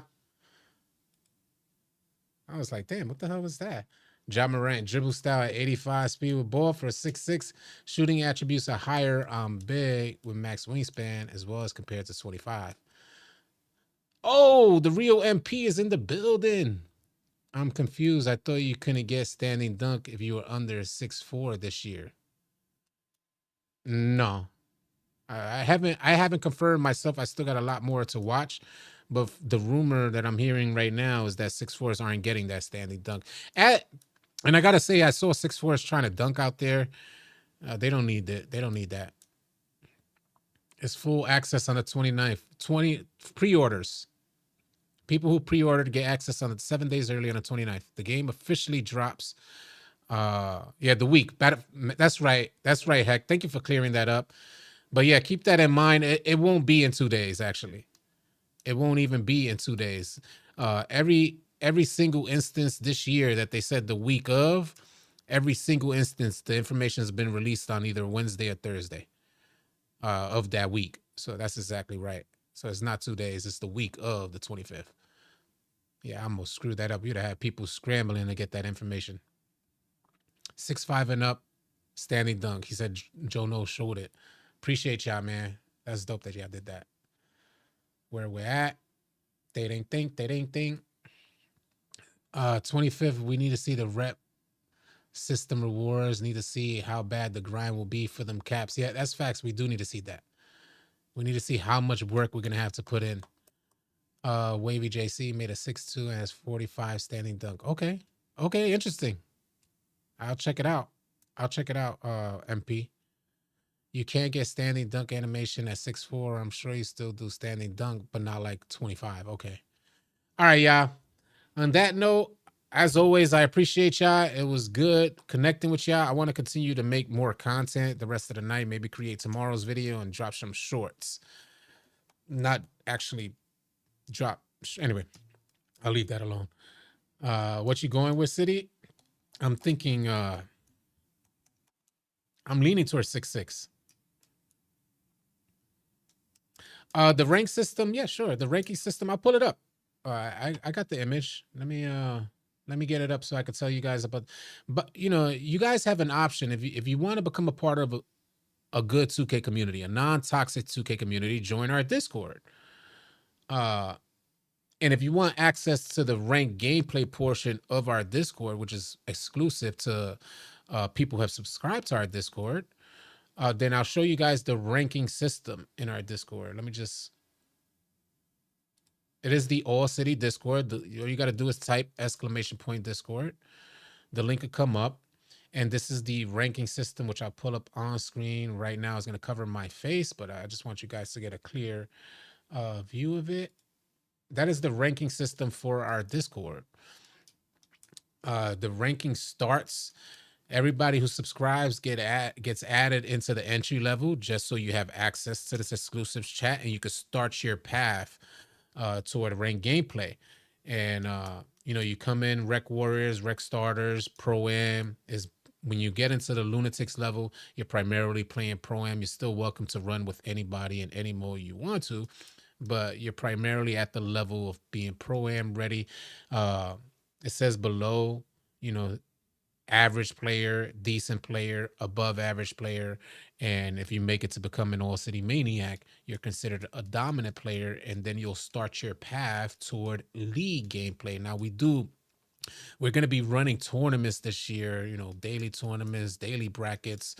I was like, damn, what the hell was that? Ja Morant, dribble style at 85, speed with ball for a 6'6". Shooting attributes are higher big with max wingspan as well as compared to 25. Oh, the real MP is in the building. I'm confused. I thought you couldn't get standing dunk if you were under 6'4" this year. No. I haven't confirmed myself. I still got a lot more to watch. But the rumor that I'm hearing right now is that 6'4s aren't getting that standing dunk. And I gotta say, I saw 6'4s trying to dunk out there. They don't need that. They don't need that. It's full access on the 29th. 20 pre-orders. People who pre-ordered get access on the 7 days early on the 29th. The game officially drops. Yeah, the week. That's right. That's right, Heck. Thank you for clearing that up. But yeah, keep that in mind. It won't be in 2 days, actually. It won't even be in 2 days. Every single instance this year that they said the week of, every single instance, the information has been released on either Wednesday or Thursday of that week. So that's exactly right. So it's not 2 days. It's the week of the 25th. Yeah, I almost screwed that up. You'd have had people scrambling to get that information. 6'5" and up, standing dunk. He said Joe No showed it. Appreciate y'all, man. That's dope that y'all did that. Where we're at. They didn't think. 25th, we need to see the rep system rewards. Need to see how bad the grind will be for them caps. Yeah, that's facts. We do need to see that. We need to see how much work we're going to have to put in. Wavy JC made a 6'2" and has 45 standing dunk. Okay, interesting. I'll check it out. MP. You can't get standing dunk animation at 6'4". I'm sure you still do standing dunk, but not like 25. Okay. All right, y'all. On that note, as always, I appreciate y'all. It was good connecting with y'all. I want to continue to make more content the rest of the night. Maybe create tomorrow's video and drop some shorts. Not actually drop. Anyway, I'll leave that alone. What you going with, City? I'm thinking. I'm leaning towards 6-6. The rank system, yeah, sure. The ranking system, I'll pull it up. I got the image. Let me get it up so I can tell you guys about. But you guys have an option if you want to become a part of a good 2K community, a non-toxic 2K community. Join our Discord. And if you want access to the ranked gameplay portion of our Discord, which is exclusive to people who have subscribed to our Discord, then I'll show you guys the ranking system in our Discord. Let me just. It is the All City Discord. All you got to do is type !Discord. The link will come up. And this is the ranking system, which I'll pull up on screen right now. It's going to cover my face, but I just want you guys to get a clear view of it. That is the ranking system for our Discord. The ranking starts. Everybody who subscribes gets added into the entry level just so you have access to this exclusive chat and you can start your path toward ranked gameplay. And you come in rec warriors, rec starters, pro-am. Is when you get into the lunatics level, you're primarily playing pro-am. You're still welcome to run with anybody in any mode you want to, but you're primarily at the level of being pro-am ready. It says below, average player, decent player, above average player. And if you make it to become an all-city maniac, you're considered a dominant player, and then you'll start your path toward league gameplay. Now we're going to be running tournaments this year, daily tournaments, daily brackets,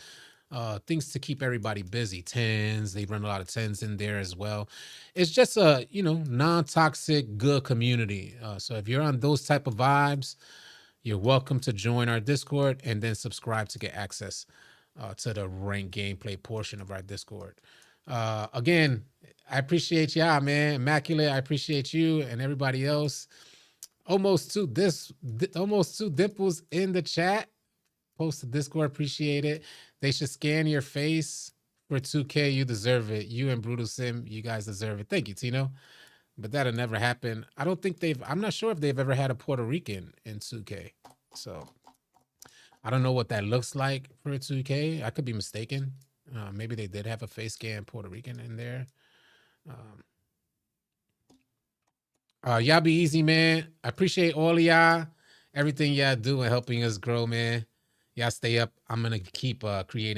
things to keep everybody busy. 10s, they run a lot of 10s in there as well. It's just a, non-toxic, good community. So if you're on those type of vibes, you're welcome to join our Discord and then subscribe to get access to the ranked gameplay portion of our Discord. Again, I appreciate y'all, man. Immaculate, I appreciate you and everybody else. Almost two dimples in the chat. Post to Discord, appreciate it. They should scan your face for 2K. You deserve it. You and Brutal Sim, you guys deserve it. Thank you, Tino. But that'll never happen. I'm not sure if they've ever had a Puerto Rican in 2K. So I don't know what that looks like for a 2K. I could be mistaken. Maybe they did have a face scan Puerto Rican in there. Y'all be easy, man. I appreciate all of y'all. Everything y'all do and helping us grow, man. Y'all stay up. I'm going to keep creating